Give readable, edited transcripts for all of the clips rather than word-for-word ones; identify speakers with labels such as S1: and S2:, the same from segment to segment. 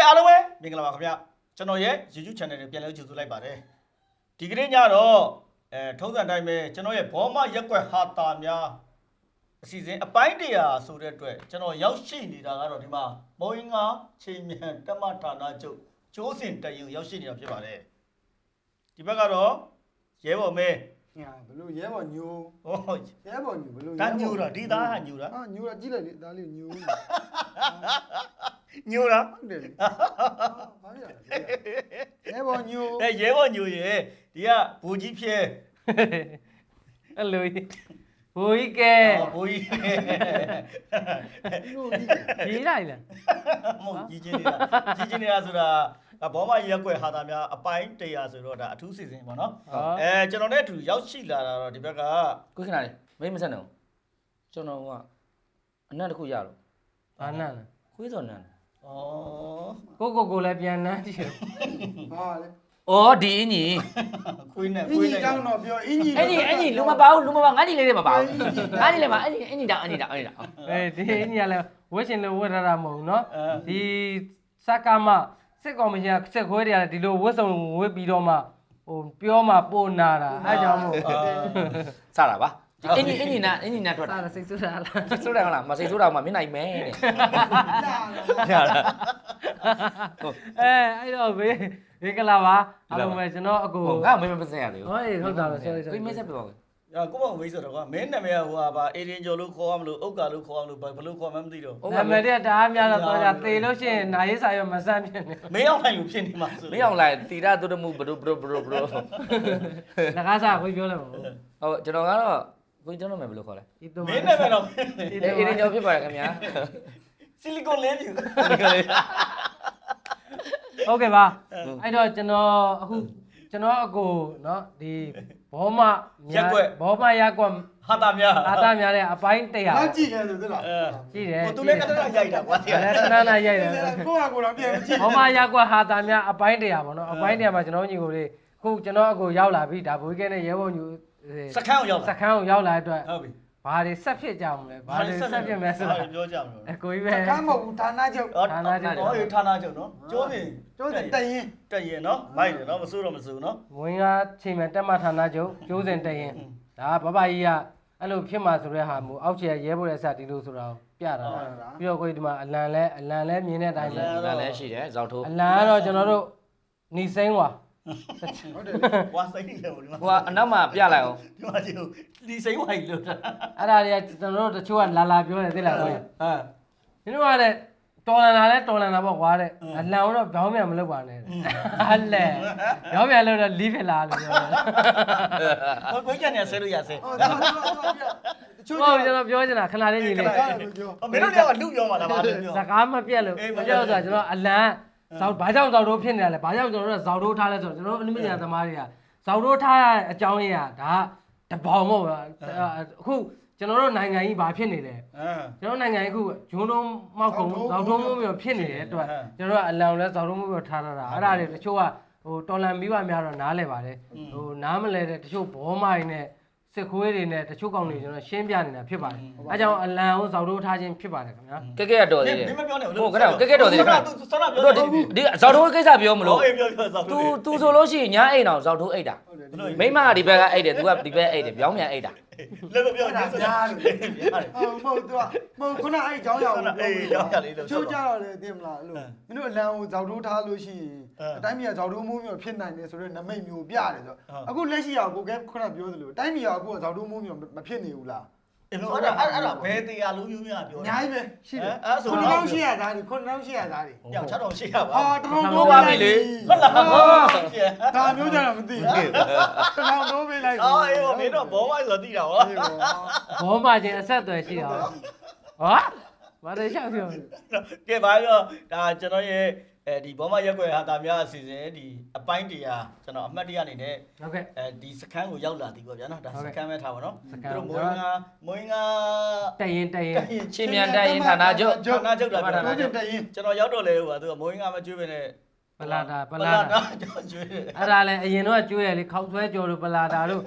S1: အားလုံးပဲမင်္ဂလာပါခင်ဗျကျွန်တော်ရဲ့ YouTube channel နဲ့ပြန်လည်ကြိုဆိုလိုက်ပါတယ်ဒီကနေ့ညတော့ထုံးစံတိုင်းပဲကျွန်တော်ရဲ့ဘောမရက်ွက်ဟာတာများအစီအစဉ်အပိုင်းတရာဆိုတဲ့အတွက်ကျွန်တော်ရောက်ရှိနေတာကတော့ဒီမှာမုံငါချိန်မြန်တမဌာနချုပ်ကျိုးစင်တရင်ရောက်ရှိနေတာဖြစ်ပါတယ်ဒီဘက်ကတော့ရဲဘော်မဲ
S2: ညာဘလို့ရဲဘော်ညို
S1: ဟော
S2: ရဲဘော်ညိုဘလို့
S1: ဒါညိုတာဒီသားဟာညိုတာ
S2: ဟာညိုတာကြည့်လိုက်လေဒါလေးညို
S1: ညိုတာ
S2: ဟုတ်တယ်ဘာရရဲဘော်ညို
S1: ရဲဘော်ညိုရေဒီကဘူကြီးဖြဲ
S3: အဲ့လိုဘူကြီးကဲ
S1: ဘူကြီး
S3: ကြီးလိုက်လား
S1: မဟုတ်ကြီးချင်းနေတာဆိုတာဘောမရက်ွက်ဟာတာများအပိုင်းတရာဆိုတော့ဒါအထူးစီစဉ်ပေါ့နော်ကျွန်တော်နဲ့အတူရောက်ရှိလာတာတော့ဒီဘက်က
S4: ကိုခဏလေးမိမဆက်နေအောင်ကျွန်တော်ကအနက်တစ်ခုရတော့
S3: ဘာနန်းလဲ
S4: ခွေးစော်နန်း
S1: ဩ
S3: ကိုလည်းပြန်နန်းကြည့်
S2: ဟာလေ
S4: ဩဒီအင်းကြီး
S1: ခွေးနဲ့
S2: တောင်းတော့ပြောအင်းကြီး
S4: အင်းကြီးလူမပါဘူးငါးကြီးလေးတွေမပါဘူးငါးကြီးလေးမှာအင်းကြီးတောင်း
S3: ဒီအင်းကြီးကလည်းဝှက်ရှင်လို့ဝှက်ထားတာမဟုတ်ဘူးเนาะဒီစက္ကမစစ်ကောင်မရှင်ကစစ်ခွေးတွေကဒီလိုဝှက်စုံဝှက်ပြီးတော့မှဟိုပြောမှပို့နာတာအဲကြောင့်မို့
S4: စတာပါအင်းကြီးနာထွက်တာ
S3: စိတ်ဆိုးတာလား
S4: စိတ်ဆိုးတယ်ဟုတ်လားမစိတ်ဆိုးတာမှမျက်နှာကြီးမဲတဲ့ရလား
S3: အဲ့တော့ဘေးကလာပါအားလုံးပဲကျွန်တော်အကို
S4: ငါမင်းမစင်ရသေးဘူး
S3: ဟုတ်တာပဲ sorry
S4: ကိုမင်းဆက်ပြပါဦး
S1: ကိုမဝေးဆိုတော့ကွာမင်းနာမည်ကဟိုပါအေရင်ကျော်လို့ခေါ်ရမလို့အုတ်ကာလို့ခေါ်ရမလို့ဘယ်လိုခေါ်မှမသိတော့
S3: နာမည်တည်းတအားများတော့ကြာသေလို့ရှိရင်နာရေးစာရောမဆန်းဖြစ်နေ
S1: မင်းအောင်လိုက်လို့ဖြစ်နေမှာဆို
S4: မင်းအောင်လိုက်တီရတုဒမှုဘရို
S3: ငကားစားကိုပြောလိုက်ပါဦး
S4: ဟုတ်ကျွန်တော်ကတော့ကိုကျွန်တော်မယ်ဘယ်လိုခေါ်လဲ
S1: မင်းနာမည်တော့
S4: အေရင်ကျော်ဖြစ်ပါတယ်ခင်ဗျာ
S1: ဆီလီကွန်လင်းပြီ
S3: ဟုတ်ကဲ့ပါအဲ့တော့ကျွန်တော်အခုကျွန်တော်အကိုเนาะဒီဘောမရက်ွက်
S1: ဟာတာများ
S3: တဲ့အပိုင်း100
S2: ဟာကြည့်တယ်ဆိုသလား
S3: ကြည့်တယ်
S1: ဟိုသူလည်းကတည်းကရိုက်တာကွာ
S3: လည်းရိုက်တယ်
S2: ကိုတော့ပြန်ကြည့်
S3: ဘောမရက်ွက်ဟာတာများအပိုင်း100ပေါ့နော်အပိုင်း100မှာကျွန်တော်ညီကိုလေးခုကျွန်တော်အကိုရောက်လာပြီဒါဘွေးကဲနဲ့ရဲဘော်ညူ
S1: စခန်းကို
S3: ရောက်လာအတွက်
S1: ဟုတ်ပြီ
S3: ဘာတွေဆက်ဖြစ်ကြမလဲဘာတွေဆက်ဖြစ်မယ်ဆိုတာ
S1: ပြောကြမလို့
S3: အကိုကြီးပဲ
S2: ကမ်းမဟုတ်ဘူးဌာနချုပ်
S1: ဟောဌာနချုပ်နော်ကျိုးစင်
S2: တ
S1: ရင်နော်မိုက်တယ်နော်မစိုးတော့မစိုးနော်
S3: ဝင်ကချိန်မဲ့တက်မဌာနချုပ်ကျိုးစင်တရင်ဒါဘဘကြီးကအဲ့လိုဖြစ်မှာဆိုတဲ့ဟာမျိုးအောက်ခြေရဲဘော်ရဲ့အစဒီလိုဆိုတာပြတာပြီးတော့ကိုကြီးဒီမှာအလံလဲမြင်တဲ့အတိုင်းပဲ
S4: အလံလဲရှိတယ်ဇောက်ထိုး
S3: အလံကတော့ကျွန်တော်တို့နီစိမ့်ွာ
S1: ဟုတ်တယ်ဝါစိမ့်တယ်
S4: ဟိုကအနောက်မှာပြလိုက်အောင်
S1: ဒီမှာကြည့်ဒီစိမ့်ဝိုင်းလို့
S3: အဲ့ဒါတွေကကျွန်တော်တို့တချို့ကလာပြောတယ်သိလားကိုကြီးဒီလိုကလည်းတော်လန်တာပေါ့ကွာတဲ့အလံတော့ဘောင်းမြန်မလုပ်ပါနဲ့အလဲဘောင်းမြန်လို့တော့လီးဖြစ်လာလို့ပြောတယ်
S1: ဟိုကိုကြီးကနေဆဲလို့ရဆဲ
S3: ကျွန်တော်ပြောချင်တာခဏလေးညီလေး
S1: မင်းတို့ကလူပြောမှာလားဘာလို့ပြော
S3: စကားမပြတ်လို့မပြောဆိုတာကျွန်တော်အလံဇောက်ဘာကြောင့်ဇောက်တို့ဖြစ်နေရလဲဘာကြောင့်ကျွန်တော်တို့ဇောက်တို့ထားလဲဆိုတော့ကျွန်တော်တို့အနုပညာသမားတွေကဇောက်တို့ထားရတဲ့အကြောင်းရင်းကဒါတဘောင်ပေါ့အခုကျွန်တော်တို့နိုင်ငံကြီးဘာဖြစ်နေလဲကျွန်တော်နိုင်ငံကြီးအခုဂျွန်းတုံးမောက်ကုံဇောက်တုံးမျိုးဖြစ်နေတဲ့အတွက်ကျွန်တော်တို့အလံလဲဇောက်တုံးမျိုးထားတာအဲ့ဒါတွေတချို့ကဟိုတော်လန်ပြီးပါများတော့နားလဲပါတယ်ဟိုနားမလဲတဲ့တချို့ဘောမိုင်းနဲ့စစ်ခွေးတွေနဲ့တချို့ကောင်တွေကျွန်တော်ရှင်းပြနေတာဖြစ်ပါတယ်အဲကြောင့်အလံကိုဇောက်တို့ထားခြင်းဖြစ်ပါတယ်ခင်ဗျာ
S4: ကဲကဲတော်သေးတယ်
S1: မင်းမပြောနဲ့
S4: ဟုတ်ကဲ့ကဲတော်သေးတယ်
S1: ခဏသူစောနာပြောတယ်
S4: ဒီဇောက်တို့ကိစ္စပြောမလို့
S1: ပြောဇောက်တို့
S4: तू ဆိုလို့ရှိရင်ညာအိမ်အောင်ဇောက်တို့အိတ်တာမိမကဒီဘက်ကအိတ်တယ် तू ကဒီဘက်အိတ်တယ်ပြောင်းမြန်အိတ်တာ
S1: လက်မပြောနဲ့
S2: များတယ်ဟုတ် तू မဟုတ်ခုနအဲ့အကြောင်းရအောင်
S1: အေးကြောင်းရလေးလို့
S2: ချိုးကြတော့လေသိမလားအဲ့လိုမင်းတို့အလံကိုဇောက်ထိုးထားလို့ရှိရင်အတိုင်းပြည်ကဇောက်ထိုးမိုးမျိုးဖြစ်နိုင်တယ်ဆိုတော့နမိတ်မျိုးပြတယ်ဆိုအခုလက်ရှိအောင်ကိုကဲခုနပြောသလိုတိုင်းပြည်ကအခုဇောက်ထိုးမိုးမျိုးမဖြစ်နေဘူးလား
S1: အဲ့ဒါဘယ်တရားလုံးမျိုးများပြော
S2: အများကြီးပဲရှိတယ်အဲ့ဆို9800သားတွေ9800သားတွေ
S1: ကြောက်6800ပါ
S2: ဟာတထောင်တိုး
S4: ပါပြီလေ
S1: ဟုတ်လား
S2: ဒါမျိုးကြတော့မသိဘူးတထောင်တိုးပေးလိုက်
S1: အော်အေးမင်းတော့ဘောမိုက်ဆိုသိတာဟော
S3: ဘောမချင်းအဆက်အသွယ်ရှိတာဟောဘာလဲရှောက်ပြော
S1: ကဲဘာပြောဒါကျွန်တော်ရဲ့ဒီဘောမရက်ွယ်ဟာတာများအစီအစဉ်ဒီအပိုင်းတရားကျွန်တော်အမှတ်တရအနေနဲ့
S3: ဟုတ်ကဲ့
S1: ဒီစခန်းကိုရောက်လာသည်ပေါ့ဗျာနော်ဒါစခန်းပဲထားပါနော်
S3: သူတို့
S1: မွေးငါ
S3: တရင်
S4: ချင်းမြန်တရင်ဌာနချုပ်
S1: တာပြောကျွန်တော်ရောက်တော့လေဟိုကသူကမွေးငါမကျွေးပဲနဲ့
S3: ပလာတာ
S1: ကျွေး
S3: အဲ့ဒါလည်းအရင်တော့ကျွေးရလေခောက်ဆွဲကြော်လို့ပလာတာလို့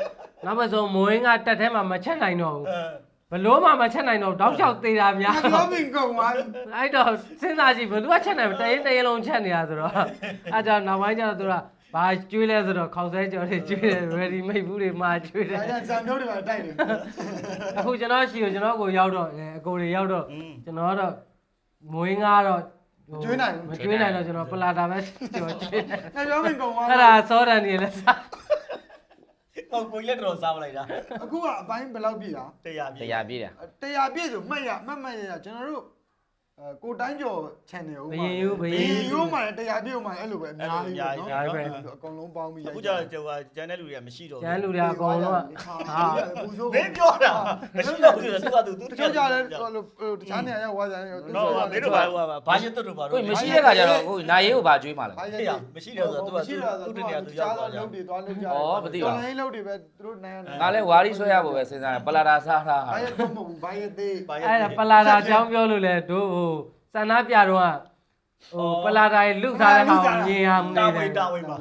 S3: နောက်မဆုံးမွေးငါတက်ထဲမှာမချက်နိုင်တော့ဘူး ဘလို့မှမချက်နိုင်တော့တောက်လျှောက်သေးတာများ
S2: ပြောမင်းကုန်သွား
S3: အဲ့တော့စဉ်းစားကြည့်ဘလို့ကချက်နိုင်တရင်တရင်လုံးချက်နေတာဆိုတော့အဲ့ကြောင့်နောက်ပိုင်းကျတော့သူကဘာကျွေးလဲဆိုတော့ခေါက်ဆဲကြော်တွေကျွေးတယ် ready made ဘူးတွေမှာကျွေးတယ်
S2: ဒါကြဇံမျိုးတွေပါတိုက်တယ်
S3: အခုကျွန်တော်ရှိကိုကျွန်တော်ကိုရောက်တော့အကိုတွေရောက်တော့ကျွန်တော်ကတော့မွေးငါတော့
S2: ကျွေးနိုင်
S3: မကျွေးနိုင်တော့ကျွန်တော်ပလာတာပဲကျွေးကျွေးတယ်
S2: ငါပြောမင်းကုန်သွား
S3: အဲ့ဒါစောတန်နေလဲစား
S1: ဟိုကိုကြီးလက်တော်စားမလိုက်တာ
S2: အခုကအပိုင်းဘယ်လောက်ပြည့်တာ
S1: တရားပြီ
S4: တရားပြည့်တယ်
S2: 100ပြည့်ဆိုမှတ်ရကျွန်တော်တို့ကိုတိုင်းကျော် channel ဦး
S3: ဘယင်ယူဘယ
S2: ဘ
S3: င်
S2: ယ်
S3: ယူ
S2: ရုံးမှာ100ပြည့်ဦးမှာအဲ့လိုပဲအများကြီးပဲနော်အကုန်လုံးပေါင်းပြီး
S1: အခုကျတော့ကျန်တဲ့လူတွေကမရှိတော့
S3: ကျန်လူတွေအကုန်လုံးက
S2: ပူဆိုး
S1: မင်းပြောတာမရှိတော့ဘူးသူကသူ
S2: တချို့ကြတယ်ဟိုတခြားနေရာရောက်သွားကြတယ်
S1: နော်မင်းတို့ဘာဘာရတ်တို့ဘာ
S4: ကိုမရှိတဲ့ခါကျတော့ကိုနာရေးကိုဘာကျွေးမှလဲ
S1: မရှိတော့မရှိတော့သူကသူတနေရာသူရောက်သွားကြ
S2: လုပ်တွေသွားလုပ်ကြ
S4: ဩမသိပါဘူး
S2: လိုင်းလုပ်တွေပဲသူတို့နိုင်
S4: ငါလဲဝါရီဆွဲရဖို့ပဲစဉ်းစားတယ်ပလာတာစားထား
S2: ဘာရတော့မဟုတ်ဘူးဘာရသေး
S3: အဲ့ဒါပလာတာအကြောင်းပြောလို့လဲတို့ဟိုစန္ဒပြတော့ဟိုပလာတာလူစားတဲ့ကောင်မြင်ရမ
S1: တာ
S3: နေ
S1: ဝိ
S3: တယ်
S1: တာဝိပါ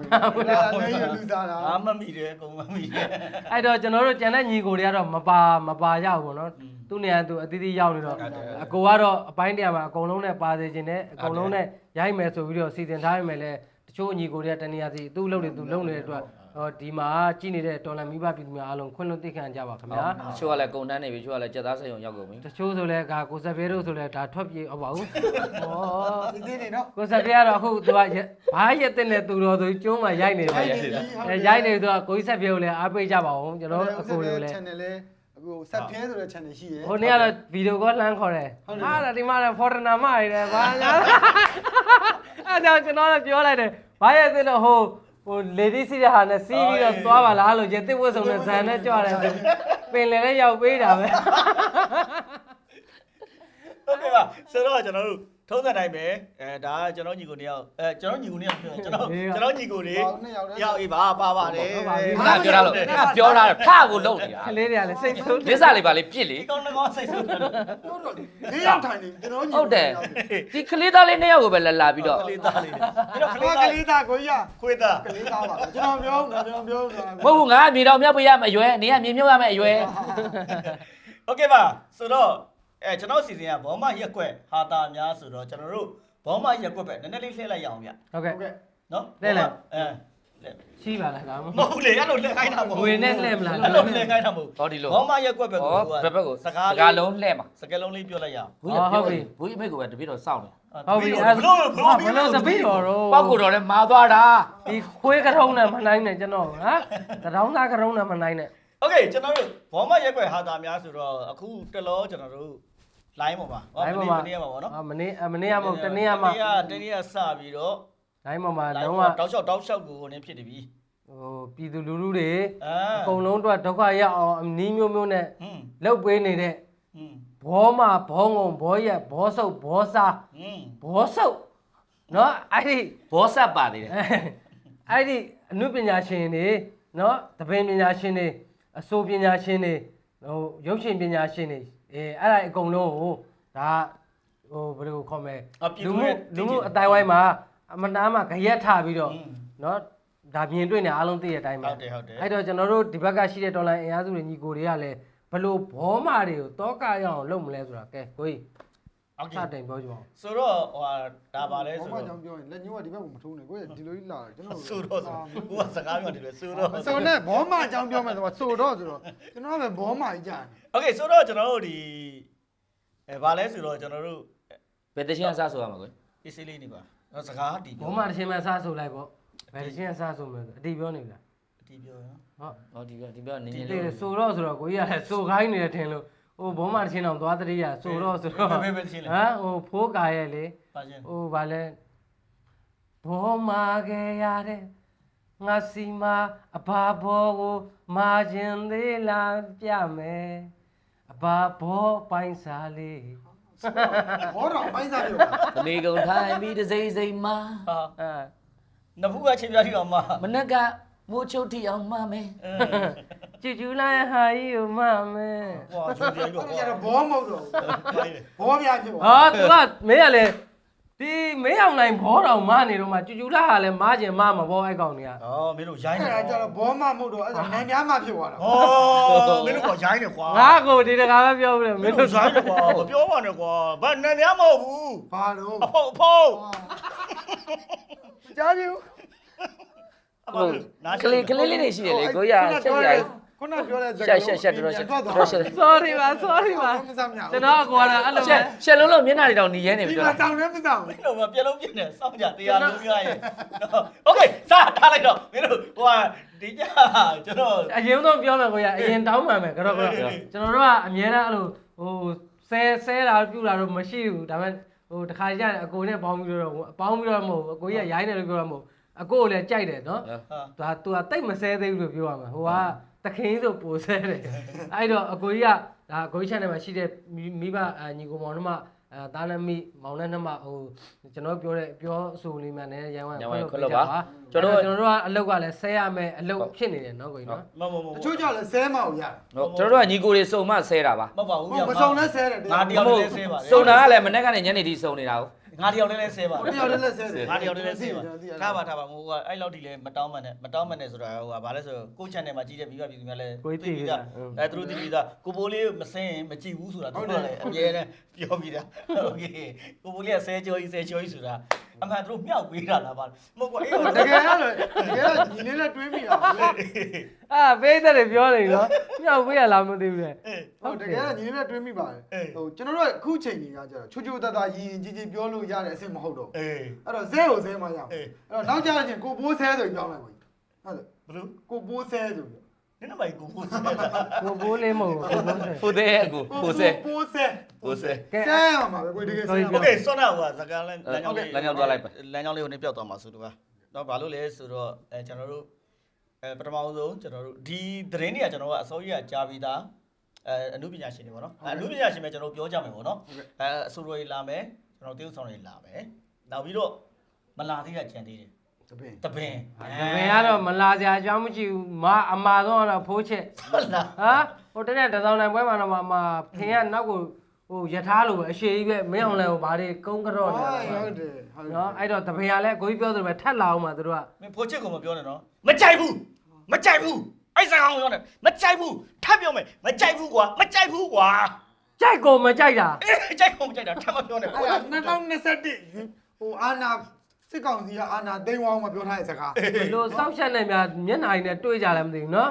S2: လာလည်းရလူသားတာ
S1: အာမမိတယ်ကုန်မမိတယ်
S3: အဲ့တော့ကျွန်တော်တို့ကျန်တဲ့ညီကိုတွေကတော့မပါရဘူးပေါ့နော်သူ့နေရာသူအသီးသီးရောက်နေတော့အကိုကတော့အပိုင်းတရမှာအကုန်လုံးနဲ့ပါစေခြင်းနဲ့အကုန်လုံးနဲ့ရိုက်မယ်ဆိုပြီးတော့စီစဉ်ထားရမယ်လေတချို့ညီကိုတွေကတနေရာစီသူ့လုပ်နေသူလုပ်နေတဲ့အတွက်ဟောဒီမှာကြည်နေတဲ့တော်လန်မိဘပြည်သူများအားလုံးခွင့်လွှတ်သိခံကြပါခင်ဗျာ
S4: ချို့ကလည်းကုန်တန်းနေပြီချို့ကလည်းကြက်သားစက်ရုံရောက်ကုန်ပြီ
S3: တချို့ဆိုလဲကကိုစက်ဖဲတို့ဆိုလဲဒါထွက်ပြေးအောင်ပါဘူးဟော
S2: ဒီသေးနေနော်
S3: ကိုစက်ဖဲကတော့အခုသူကဘာရက်တဲ့နဲ့သူတော်ဆိုကျုံးမှရိုက်နေတယ်ရိုက်နေသူကကိုကြီးစက်ဖဲကိုလည်းအားပေးကြပါဦးကျွန်တော်အကိုတွေကိုလည်း
S2: channel လေးအခုဆက်ပြဲဆိုတဲ့ channel ရှိရယ်
S3: ဟိုနေ့ကတော့ဗီဒီယိုကောလှမ်းခေါ်တယ်ဟာဒါဒီမှာလည်းဖော်တနာမရယ်ဘာညာအဲ့ဒါကျွန်တော်လည်းပြောလိုက်တယ်ဘာရက်တဲ့တော့ဟို lady စီးတဲ့ဟာနဲ့စီးပြီးတော့သွားပါလားလို့ရတစ်ဝတ်စုံနဲ့ဇန်နဲ့ကြွတယ်ပင်လည်းရောက်ပေးတာပဲ
S1: ဟုတ်ကဲ့ပါဆိုတော့ကျွန်တော်တို့ထုံးစံတိုင်းပဲဒါကကျွန်တော်ညီကိုတယောက်ကျွန်တော်ညီကိုတယောက်ပြောကျွန်တော်ညီကိုတွေရောက်အေးပါပါပါတယ်
S4: ငါပြောတာလို့ပြောတာဖကိုလုံနေတာ
S3: ကလေးတွေကလည်းစိတ်ဆိုး
S4: လစ္စာလေးပါလေးပြစ်လေ
S1: ဒီကောင်းကောင်းစိတ်ဆိုးတယ်
S2: ပြောတော့လေးရောက်ထိုင်နေကျွန်တော်ညီ
S4: ဟုတ်တယ်ဒီကလေးသားလေးနှစ်ယောက်ကိုပဲလာပြီးတော့
S1: ကလေးသားလေးပြီးတော့
S2: ကလေးသားကိုရ
S1: ခွေးသား
S2: ကလေးသားပါကျွန်တော်ပြောငါကျွန်တော်ပြော
S4: မဟုတ်ဘူးငါမြေတော်မြောက်ပေးရမယ်အရွယ်နေကမြေမြုပ်ရမယ်အရွယ်
S1: โอเคပါဆိုတော့ကျွန်တော်စီစဉ်ကဘောမရက်ကွက်ဟာတာများဆိုတော့ကျွန်တော်တို့ဘောမရက်ကွက်ပဲနည်းနည်းလေးလှည့်လိုက်ရအောင်ဗျ
S3: ဟုတ်ကဲ့
S2: ဟုတ်ကဲ့
S1: နော်
S3: လှည့်လိုက်
S1: လှည့်
S3: ရှိပါလားဒါမှမ
S1: မ
S3: ဟုတ်
S1: ဟုတ်လေအဲ့လိုလှည့်ခိုင်းတာမဟုတ်
S3: ငွေနဲ့လှည့်မလား
S1: အဲ့လိုလှည့်ခိုင်းတာမဟုတ်
S4: ဟောဒီလို
S1: ဘောမရက်ကွက်ပဲ
S4: ဟောဘက်ဘက်ကို
S1: စကား
S4: စကားလုံးလှဲ့မှာ
S1: စကားလုံးလေးပြောလိုက်ရအောင်
S4: ဘူးရပြောဘူးအမိတ်ကိုပဲတပည့်တော်စောင့်နေ
S3: ဟုတ်ပြီအဲ့ဘလို့တပိတော်တော့
S4: ပောက်ကိုတော့လည်းမာသွားတာ
S3: ဒီခွေးကထုံးနဲ့မနိုင်နဲ့ကျွန်တော်ဟမ်တရောင်းသားကထုံးနဲ့မနိုင်နဲ့
S1: โอเคကျွန်တော်တို့ဘောမရက်ကွက်ဟာတာများဆိုတော့အခုတလောကျွန်တော်တို့ line ပေါ်မှာမနေ့ကပါဗောနော်
S3: မနေ့ကမဟုတ်တနေ့ကမှ
S1: တနေ့ကစပြီးတော့
S3: line ပေါ်မှာလုံးဝ
S1: တောက်လျှောက်ကိုနေဖြစ်နေပြီ
S3: ဟိုပြည်သူလူထုတွေ
S1: အာ
S3: အကုန်လုံးတော့ဒုက္ခရောက်အောင်အနည်းမျိုးမျိုးနဲ့
S1: ဟွန်း
S3: လှုပ်ပေးနေတဲ့
S1: ဟွန်း
S3: ဘောမဘောငုံဘောရက်ဘောဆုပ်ဘောစား
S1: ဟွန်း
S3: ဘောဆုပ်နော်အဲ့ဒီ
S4: ဘောဆက်ပါသေးတယ်
S3: အဲ့ဒီအနုပညာရှင်တွေနော်သပင်ပညာရှင်တွေအဆိုပညာရှင်တွေဟိုရုပ်ရှင်ပညာရှင်တွေအဲ့ဒါအကုန်လုံးကိုဒါဟိုဘယ်လိုခေါ်မလဲလူမှုအတိုင်းဝိုင်းမှာအမနာမှာကြရက်ထပြီးတော့နော်ဒါမြင်တွေ့နေအားလုံးသိတဲ့အတိုင်းပဲ
S1: ဟုတ်တယ်ဟုတ်တယ်
S3: အဲ့တော့ကျွန်တော်တို့ဒီဘက်ကရှိတဲ့ဒေါ်လာအင်အားစုတွေညီကိုတွေကလည်းဘလို့ဘောမာတွေကိုတောကရအောင်လုပ်မလဲဆိုတာကဲကိုကြီး
S1: โอเค
S3: စတင်ပြောကြပါဦး
S1: ဆိုတော့ဟိုဒါပါလဲ
S2: ဘော
S1: ဆို
S2: မ
S1: တော့
S2: ကြောင့်ပြောရင်လက်ညှိုးကဒီဘက်ကိုမထိုးနဲ့ကိုဒီလိုကြီးလာတယ်ကျွန်တော်
S1: ဆိုတော့ဟိုကစကားပြောတယ်လေဆိုတော့
S2: ဆိုနဲ့ဘောမအကြောင်းပြောမယ်ဆိုတော့ဆိုတော့ကျွန်တော်ကပဲဘောမကြီးကြာတယ်
S1: โอเคဆိုတော့ကျွန်တော်တို့ဒီဘာလဲဆိုတော့ကျွန်တော်တို့
S4: ဘယ်တချင်းအစားဆိုရမှာကို
S1: အေးဆေးလေးနေပါတော့စကားတီးပြော
S3: ဘောမာတစ်ချင်းမှစားဆိုလိုက်ပေါ့ဘယ်တစ်ချင်းစားဆိုမလဲအတီးပြောနေပြီလား
S1: တီးပြောရ
S3: ဟုတ်
S4: ဟောဒီပြောနင်း
S3: ဒီ
S4: နေ
S3: တေး
S4: လို့
S3: ဆိုတော့ဆိုတော့ကိုကြီးကလည်းဆိုခိုင်းနေတယ်ထင်လို့ဟိုဘောမာတစ်ချင်းအောင်သွားတတိယဆိုတော့ဆိုတော့
S1: ဘယ်ပဲချင်းလဲ
S3: ဟမ်ဟိုဖိုးကာရဲ့လေ
S1: ပါချင်း
S3: ဟိုဗာလဲဘောမာခဲ့ရတဲ့ငါစီမာအဘာဘောကိုမာခြင်းသေးလားပြမယ်အဘာဘောပိုင်းစားလေး
S2: ဘောတော်ပိုင်းစားပြော
S4: တနေကုန်ထိုင်ပြီးတစိမ့်စိမ့်မှာ
S1: ဟာ
S3: အဲ
S1: နဖူးကချင်းပြားထီအောင်မ
S4: မနက်ကမိုးချုပ်ထီအောင်မှမယ်
S3: ကျူကျူလာဟာကြီးကိုမှမယ်
S1: ဟွာချိုးပြားရော
S2: အဲ့ဒါဘောမဟုတ်တော့ဘောပြဖြစ်သွား
S3: ဟာသူကမင်းကလေ ဒီမင်းအောင်နိုင်ဘောတော်မနေတော့မှကျူလာကလည်းမကျင်မမှာဘောအဲ့ကောင်တွေက
S1: အော်မင်းတို့ရိုင်းနေ
S2: အဲ့ဒါကျတော့ဘောမမဟုတ်တော့အဲ့ဒါနန်းများမှဖြစ်သွားတာ
S1: ဟောမင်းတို့ကရိုင်းနေကွာ
S3: ငါကိုဒီတကားပဲပြောတယ်မ
S1: မ
S3: င်း
S1: င်း
S3: တို့
S1: တို့ရိုင်းနေကွာမပြောပါနဲ့ကွာဘာနဲ့များမဟုတ်ဘူး
S2: ဘာလို့
S1: အဖို့အဖို့
S2: ကြားကြည့်
S1: အဖို့နား
S4: ကလေးကလေးလေးတွေရှိတယ်လေကိုရချက်ရ
S2: ခုနပြောတဲ့
S3: sorry ပါ sorry ပါ
S2: မစမ်းမြောက်
S3: ကျွန်တော်ကွာအဲ့လို
S4: ချက်လုံးလုံးမျက်နှာတွေတောင်နေရဲနေပြီ
S2: ဒီ
S4: ပြော
S2: မှာ
S4: တာ
S2: တောင်းလည်းမတောင်း
S1: မင်းတို့ကပြက်လုံးပြက်နေစောင့်ကြတရားလုံးများရဲ့โอเคစားထားလိုက်တော့မင်းတို့ဟိုဒီကြကျွန်တော်
S3: အရင်ဆုံးပြောမယ်ကိုရအရင်တောင်းမှန်မယ်ကတော့ကျွန်တော်တို့ကအများအားအဲ့လိုဟိုဆဲတာပြူတာတော့မရှိဘူးဒါပေမဲ့ဟိုတခါကျရင်အကိုနဲ့ပေါင်းပြီးတော့ပေါင်းပြီးတော့မဟုတ်အကိုကြီးကရိုင်းတယ်လို့ပြောတာမဟုတ်အကိုကိုလည်းကြိုက်တယ်နော်
S1: ဟာ
S3: သူကတိတ်မဆဲသေးဘူးလို့ပြောရမှာဟိုကတခင်ဆိုပိုဆဲတယ်အဲ့တော့အကိုကြီးကဒါအကိုကြီး channel မှာရှိတဲ့မိဘညီကိုမောင်နှမသားနမိမောင်နဲ့နှမဟိုကျွန်တော်ပြောဆိုလေးမှလည်းရန်ဝမ်ကျွန်တော်တို့ကအလုပ်ကလည်းဆဲရမယ်အလုပ်ဖြစ်နေတယ်နော်ကိုကြီးနော်
S1: မ
S2: တချို့ကြောင့်လည်းဆဲမအောင်ရ
S4: ဟုတ်ကျွန်တော်တို့ကညီကိုတွေစုံမဆဲတာပါ
S1: မဟုတ်ပါဘူး
S2: မဆောင်လည်းဆဲတယ်
S1: ငါတယောက်လည်းဆဲပါတယ်
S4: စုံတာကလည်းမနေ့ကနေညနေထိစုံနေတာကို
S1: ငါတယောက်လည်းဆဲပါ
S2: တယောက်လည်းဆဲတယ်
S1: ငါတယောက်လည်းဆဲပါထားပါဟိုကအဲ့လောက်ထိလည်းမတောင်းမှန်းနဲ့ဆိုတာဟိုကဘာလဲဆိုကို channel မှာကြီးတဲ့မိဘပြည်သူများလည်းအဲသူတို့သိပြီးသားကိုပိုးလေးမစင်းမကြည့်ဘူးဆိုတာသူတို့လည်းအမြဲတမ်းပြောပြီးသားโอเคကိုပိုးလေးကဆဲချိုးကြီးဆိုတာအမှန်သူတို့မြောက်ပေးတာလားပါမဟုတ်ကွာအေး
S2: တကယ်တော့ညီလေးလည်းတွေးမိတာဟုတ်
S3: ပေးတယ်ပြောနေနော်မြောက်ပေးရလားမသိဘူးလေ
S2: တကယ်တော့ညီလေးလည်းတွေးမိပါတယ်ဟိုကျွန်တော်တို့အခုချိန်ကြီးကကျတော့ချိုးတသားရင်ကြီးပြောလို့ရတဲ့အဆင့်မဟုတ်တော့
S1: အေး
S2: အဲ့တော့ဇဲကိုဇဲမှရအောင်အဲ့တော့နောက်ကြရင်ကိုပိုးဆဲဆိုပြောင်းလိုက်ပါဟုတ်တယ်
S1: ဘလို့
S2: ကိုပိုးဆဲဆို
S1: နင်းနမိုင်ကိုပိုးဆဲတာ
S3: ကိုဘိုးလေးမဟုတ်ဘူးကိုဘိုးဆဲ
S4: ဖိုးသေးအကူဖိုးဆဲ
S2: ပိုးဆဲ
S4: ဖိုးဆဲ
S2: ဆဲအောင်ပါပဲကိုတကယ်ဆဲ
S1: โอเคစောနာဟိုကစကားလမ်းကြောင်းလေး
S4: လမ်းကြောင်းသွားလိုက်ပါ
S1: လမ်းကြောင်းလေးကိုနေပြောက်သွားမှာဆိုတော့တော့ဘာလို့လဲဆိုတော့ကျွန်တော်တို့ပထမဆုံးကျွန်တော်တို့ဒီသတင်းတွေကကျွန်တော်ကအစိုးရကြားပြီးသားအမှုပညာရှင်တွေပေါ့နော်အမှုပညာရှင်ပဲကျွန်တော်ပြောကြမယ်ပေါ့နော်အစိုးရတွေလာမယ်ကျွန်တော်တရုတ်ဆောင်တွေလာမယ်နောက်ပြီးတော့မလာသေးတာကြံသေးတယ်
S2: တပင်း
S1: တပင်
S3: ဒါပေမဲ့ကတော့မလာစရာအကြောင်းမရှိဘူးအမာဆုံးကတော့ဖိုးချက်
S1: ဟုတ်လား
S3: ဟာဟိုတနေ့တစောင်းနိုင်ပွဲမှာတော့မှခင်ကနောက်ကိုဟိုယထာလိုပဲအရှိကြီးပဲမင်းအောင်လည်းဟိုဘာတွေကုန်းကြော့နေ
S2: ဟုတ်တယ်ဟုတ်တယ်
S3: နော်အဲ့တော့တပင်ကလည်းကိုကြီးပြောသလိုပဲထက်လာအောင်ပါသူတို့က
S1: မင်းဖိုးချစ်ကိုမပြောနဲ့နော်မကြိုက်ဘူးအဲ့စကားကိုပြောနေမကြိုက်ဘူးထပ်ပြောမယ်မကြိုက်ဘူးကွာ
S3: ကြိုက်ကုန်မကြိုက်တာ
S1: ကြိုက်ကိုမကြိုက်တာထပ်မပြောနဲ့
S2: အဲ့ဒါ2021ဟိုအာနာစစ်ကောင်စီကအာနာသိမ်းဝအောင်မပြောထားတဲ့စကား
S3: လို့စောက်ချက်နဲ့များမျက်နှာရည်နဲ့တွေ့ကြလည်းမသိဘူးနော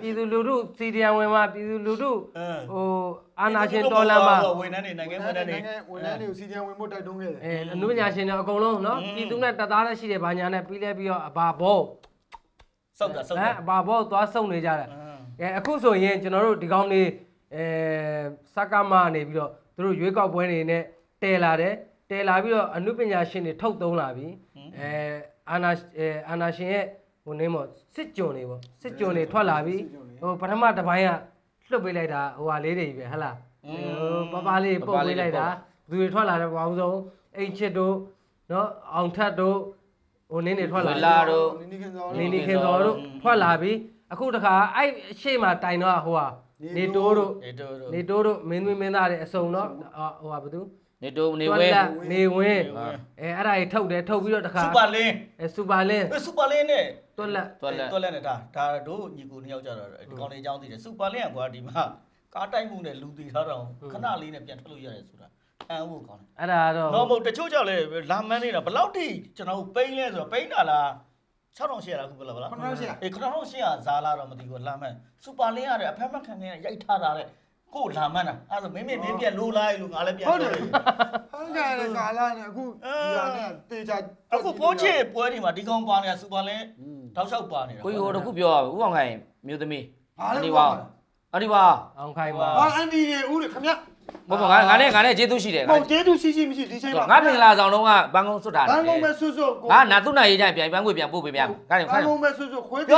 S3: ်ပြည်သူလူထုစီဒီယံဝင်မှာပြည်သူလူထုဟိုအာနာရှင်တော်လမ်းမှာ
S1: ဝန်ထမ်းတွေနိုင်ငံဝန်ထမ်းတွေ
S2: ဝန်ထမ်းတွေကိုစီဒီယံဝင်ဖို့တိုက်တွန်းခဲ့တယ်
S3: အနုပညာရှင်တွေအကုန်လုံးနော်ပြည်သူနဲ့တသားနဲ့ရှိတယ်ဘာညာနဲ့ပြီးလဲပြီးတော့အဘာဘော
S1: စောက်တာ
S3: အဘာဘောသွားစုံနေကြတယ်အခုဆိုရင်ကျွန်တော်တို့ဒီကောင်းလေးစကမနေပြီးတော့သူတို့ရွေးကောက်ပွဲတွေနဲ့တဲလာပြီးတော့အနုပညာရှင်တွေထုတ်သုံးလာပြီအာနာရှင်ရဲ့ဟိုနေမောစစ်ကြုံတွေပေါ့စစ်ကြုံတွေထွက်လာပြီဟိုပထမတစ်ပိုင်းကလွတ်ပေးလိုက်တာဟိုဟာလေးတွေပဲဟဟလားဟိုပပလေးပုတ်ပေးလိုက်တာသူတွေထွက်လာတယ်ဘောင်းဆုံးအိမ်ချစ်တို့နော်အောင်ထတ်တို့ဟိုနင်းတွေထွက်လာ
S4: လာတို့
S2: နီခင်စော
S3: နေခင်စော်တို့ထွက်လာပြီအခုတခါအဲ့ရှေ့မှာတိုင်တော့ဟိုဟာနေတိုးတို့မင်းမင်းသားတွေအစုံတော့ဟိုဟာဘာသူ
S4: နေတိုးနေဝဲ
S3: နေဝင်းအဲ့ဒါကြီးထုတ်တယ်ထုတ်ပြီးတော့တခါ
S1: စူပါလင်း
S3: စူပါလင်း
S1: စူပါလင်းနဲ့
S3: တွက်လက်
S1: တွက်လက်နဲ့ဒါတို့ညီကိုနှစ်ယောက်ကြတော့ဒီကောင်လေးအကြောင်းသိတယ်စူပါလင်းကကွာဒီမှာကားတိုက်မှုနဲ့လူတည်ထားတော့ခဏလေးနဲ့ပြန်ထွက်လို့ရတယ်ဆိုတာအန်ဖို့ကောင်းတယ်
S3: အဲ့ဒါတော့
S1: တော့မဟုတ်တချို့ကြောင့်လေလာမန်းနေတာဘယ်လောက်ထိကျွန်တော်ပိန်းလဲဆိုတော့ပိန်းတာလား6800လားခုဘယ်လောက်လား
S2: 9800
S1: အေး9800ဇာလာတော့မသိဘူးလာမန်းစူပါလင်းရတယ်အဖက်မခံနေရိုက်ထားတာတဲ့ကိုလာမန်းတာအဲ့ဒါမင်းပြန်လိုးလိုက်လို့ငါလည်းပြန်
S2: ဟုတ်တယ်ဟုတ်ကြတယ်ကာလာနဲ့အခုဒီဟာနဲ့တေချာ
S1: အခုပိုးချစ်ပွဲဒီမှာဒီကောင်ပါနေတာစူပါလင်းတောက်လျှောက်ပါနေတာ
S4: ကိုကြီးဟိုတခုပြောရဦးအောင်ခိုင်မြို့သမီး
S2: ဘာလဲ
S4: အဒီ
S2: ဘာ
S4: ပါအဒီပါ
S3: အောင်ခိုင်ပါ
S2: အန်ဒီရေဦးလေခင်ဗျ
S4: ဘောငါနဲ့ကျေးဇူးရှိတယ်
S2: ဟိုကျေးဇူးရှိမရှိဒီချိန်မှာ
S4: ငါမင်္ဂလာဆောင်တော့ကဘန်ကုန်းစွတ်တာ
S2: ဘန်ကုန်းပဲဆွတ်ကို
S4: ငါနာသူ့နာရေးကြရင်ပြန်ပန်းခွေပြန်ပို့ပေးပြခိုင်း
S2: ဘန်ကုန်းပဲဆွတ်ခွေးလေ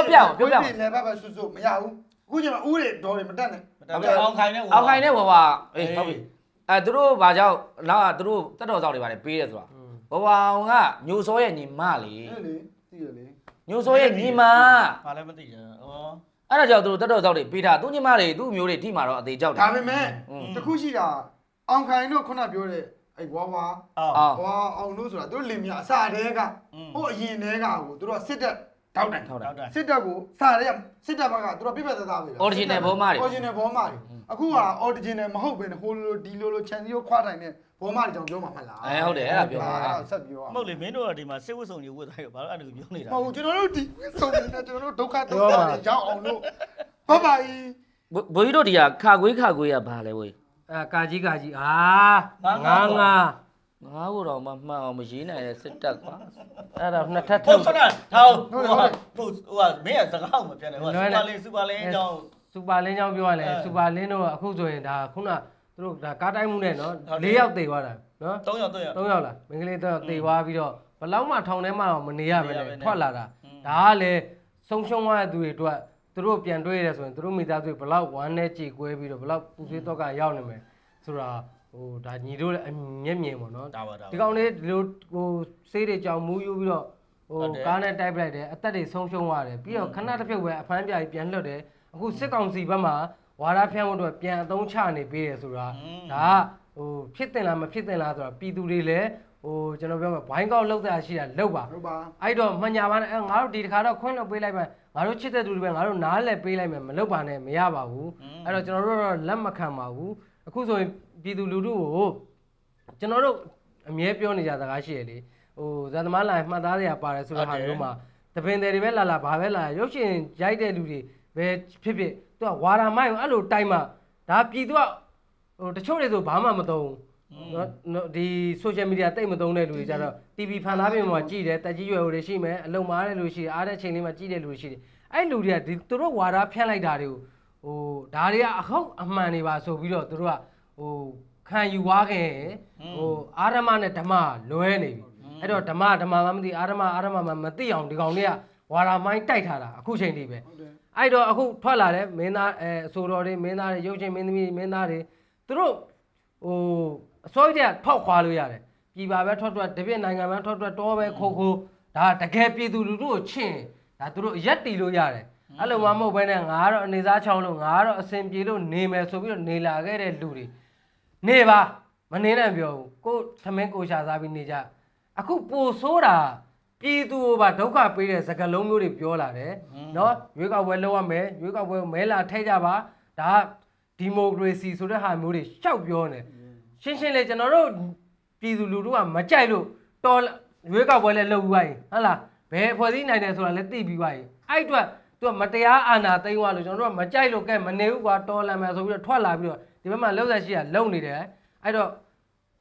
S2: ဘက်ပဲဆွတ်မရဘူးအခုချိန်မှာဦးတွေတော်တွေမတက်နဲ့
S1: အောင်ခိုင်နဲ့
S4: အောင်ခိုင်နဲ့ဝါအေးဟုတ်ပြီသူတို့ဘာကြောင့်နောက်ကသူတို့တက်တော်ဆောင်တွေပါတယ်ပေးတယ်ဆိုတာဝါအောင်ကညိုစောရဲ့ညီမလေ
S2: လေသိရလေ
S4: ညိုစောရဲ့ညီမ
S1: ဘာလည်းမသိကြဩ
S4: အဲ့ဒါကြောင့်သူတို့တက်တော်ဆောင်တွေပေးတာသူညီမတွေသူ့မျိုးတွေထိမှာတော့အသေးကြောက်တယ်
S2: ဒါပေမဲ့တခုရှိတာအောင်ခိုင်တို့ခုနပြောတဲ့ အဲ့ဝါဝါ
S1: အော်
S2: ဝါအောင်လို့ဆိုတာသူတို့လင်မြအစာတဲကဟိုအရင်တဲကကိုသူတို့စစ်တပ်တောက်တယ်
S4: ထောက်တာ
S1: ဟုတ်တယ်
S2: စစ်တပ်ကိုစာရဲစစ်တပ်ဘက်ကသူတို့ပြပြသားသားပဲ
S4: original ဘောမတွေ
S2: original ဘောမတွေအခုက original မဟုတ်ဘဲနဲ့ဟိုလိုဒီလိုချန်စီကိုခွာတိုင်းနဲ့ဘောမတွေကြောင့်ပြောမှာမလား
S4: ဟုတ်တယ်အဲ့ဒါပြောတာ
S2: ဆက်ပြော
S1: မဟုတ်လေမင်းတို့ကဒီမှာစစ်ဝတ်စုံတွေဝတ်ထားရဘာလို့အဲ့လိုပြောနေတာ
S2: မဟုတ်ကျွန်တော်တို့ဒီဆုံးနေတဲ့ကျွန်တော်တို့ဒုက္ခဒုက္ခတွေကြောင်းအောင်လို့ဘာပါကြီး
S4: ဘိုးကြီးတို့ဒီကခါကွေးရဘာလဲဝေး
S3: ကာကြီးငါ
S4: ငါးဖို့တော့မှမှန်အောင်မရေးနိုင်တဲ့စစ်တပ်ကွာ
S3: အဲ့ဒါနှစ်ထပ်
S1: ဟု
S3: ထုတ်
S1: တ်ဆရာထောင်းဟိုကမင်းကစကားမပြောနဲ့ဟိုစူပါလင်းအကြောင်း
S3: စူပါလင်းကြောင့်ပြောရလဲစူပါလင်းတို့အခုဆိုရင်ဒါခုနသူတို့ဒါကားတိုင်းမှုနဲ့နော်၄ယောက်တည်သွားတာနော်
S1: 3 ယောက်
S3: 3ယောက်လားမင်္ဂလေး3ယောက်တည်သွားပြီးတော့ဘလောက်မှထောင်ထဲမှာတော့မနေရပဲနဲ့ထွက်လာတာဒါကလေဆုံးရှုံးသွားတဲ့သူတွေအတွက်သူတို့ပြန်တွေ့ရဲဆိုရင်သူတို့မိသားစုဘလောက်ဝမ်းနဲ့ကြေကွဲပြီးတော့ဘလောက်ပူဆွေးတော့ကရောက်နေမယ်ဆိုတာဟိုဒါညီတို့လည်းမျက်မြင်ပေါ့နော်
S1: ဒါပါ
S3: ဒီကောင်လေးဒီလိုဟိုဆေးတွေကြောင်မူးယူပြီးတော့ဟိုကားနဲ့တိုက်ပလိုက်တယ်အသက်တွေဆုံးရှုံးသွားတယ်ပြီးတော့ခဏတစ်ဖြုတ်ပဲအဖမ်းပြကြီးပြန်လွတ်တယ်အခုစစ်ကောင်စီဘက်မှာဝါဒဖြန့်ဖို့အတွက်ပြန်အသုံးချနေပေးတယ်ဆိုတာဒါကဟိုဖြစ်တင်လားမဖြစ်တင်လားဆိုတာပြည်သူတွေလည်းဟိုကျွန်တော်ပြောမှာဘိုင်းကောက်လောက်တာရှိတာလောက်ပါ
S2: ဟုတ်ပါ
S3: အဲ့တော့မညာပါနဲ့ငါတို့ဒီတစ်ခါတော့ခွင့်လွှတ်ပေးလိုက်မယ်ငါတို့ချစ်တဲ့သူတွေပဲငါတို့နားလဲပေးလိုက်မယ်မလုပ်ပါနဲ့မရပါဘူးအဲ့တော့ကျွန်တော်တို့တော့လက်မခံပါဘူးအခုဆိုရင်ပြည်သူလူထုကိုကျွန်တော်တို့အမြဲပြောနေကြစကားရှိရလေဟိုဇာသမားလာမှတ်သားစရာပါတယ်ဆိုတဲ့ဟာမျိုးမှာတပင်တွေပဲလာဘာပဲလာရုပ်ရှင်ရိုက်တဲ့လူတွေပဲဖြစ်သူကဝါရာမိုက်ကိုအဲ့လိုတိုင်းမှာဒါပြည်သူကဟိုတချို့တွေဆိုဘာမှမသုံးနော်ဒီ social media တိတ်မသုံးတဲ့လူတွေကြတော့ TV ဖန်သားပြင်မှာကြည့်တယ်တက်ကြီးရွယ်တွေရှိမယ်အလုံမားတဲ့လူရှိတယ်အားတဲ့ချိန်လေးမှာကြည့်တဲ့လူရှိတယ်အဲ့လူတွေကဒီသူတို့ဝါဒဖြန့်လိုက်တာတွေကိုဟိုဒါတွေကအဟုတ်အမှန်တွေပါဆိုပြီးတော့သူတို့ကဟိုခံယူသွားခဲ့ဟိုအာရမနဲ့ဓမ္မလွဲနေပြီအဲ့တော့ဓမ္မမှမသိအာရမမှမသိအောင်ဒီကောင်တွေကဝါဒမိုင်းတိုက်ထားတာအခုချိန်ထိပဲအဲ့တော့အခုထွက်လာတယ်မင်းသားအဆိုတော်တွေမင်းသားတွေရုပ်ရှင်မင်းသမီးမင်းသားတွေသူတို့ဟိုအစိုးရထောက်ခွာလို့ရတယ်ပြည်ပါပဲထွက်တပြည့်နိုင်ငံပဲထွက်တော့ပဲခိုးဒါတကယ်ပြည်သူလူထုကိုချင်းဒါသူတို့ရက်တီလို့ရတယ်အဲ့လိုမှမဟုတ်ဘဲနဲ့ငါကတော့အနေစားချောင်းလို့ငါကတော့အစင်ပြေလို့နေမယ်ဆိုပြီးတော့နေလာခဲ့တဲ့လူတွေနေပါမနေနဲ့ပြောဘူးကိုသမင်းကိုရှာစားပြီးနေကြအခုပိုဆိုးတာပြည်သူကိုပါဒုက္ခပေးတဲ့စကားလုံးမျိုးတွေပြောလာတယ်နော်ရွေးကောက်ပွဲလုပ်ရမယ်ရွေးကောက်ပွဲမဲလာထဲကြပါဒါဒီမိုကရေစီဆိုတဲ့ဟာမျိုးတွေရှောက်ပြောနေရှင်းလေကျွန်တော်တို့ပြည်သူလူထုကမကြိုက်လို့တော်ရွေးကောက်ပွဲလည်းလုပ်ပြီးပါရင်ဟုတ်လားဘယ်ဖွဲ့စည်းနိုင်တယ်ဆိုတာလည်းသိပြီးပါရင်အဲ့အတွက်သူကမတရားအာဏာသိမ်းသွားလို့ကျွန်တော်တို့ကမကြိုက်လို့ကဲမနေဘူးကွာတော်လန်မယ်ဆိုပြီးတော့ထွက်လာပြီးတော့ဒီဘက်မှာလှုပ်ဆက်ရှိတာလုံနေတယ်အဲ့တော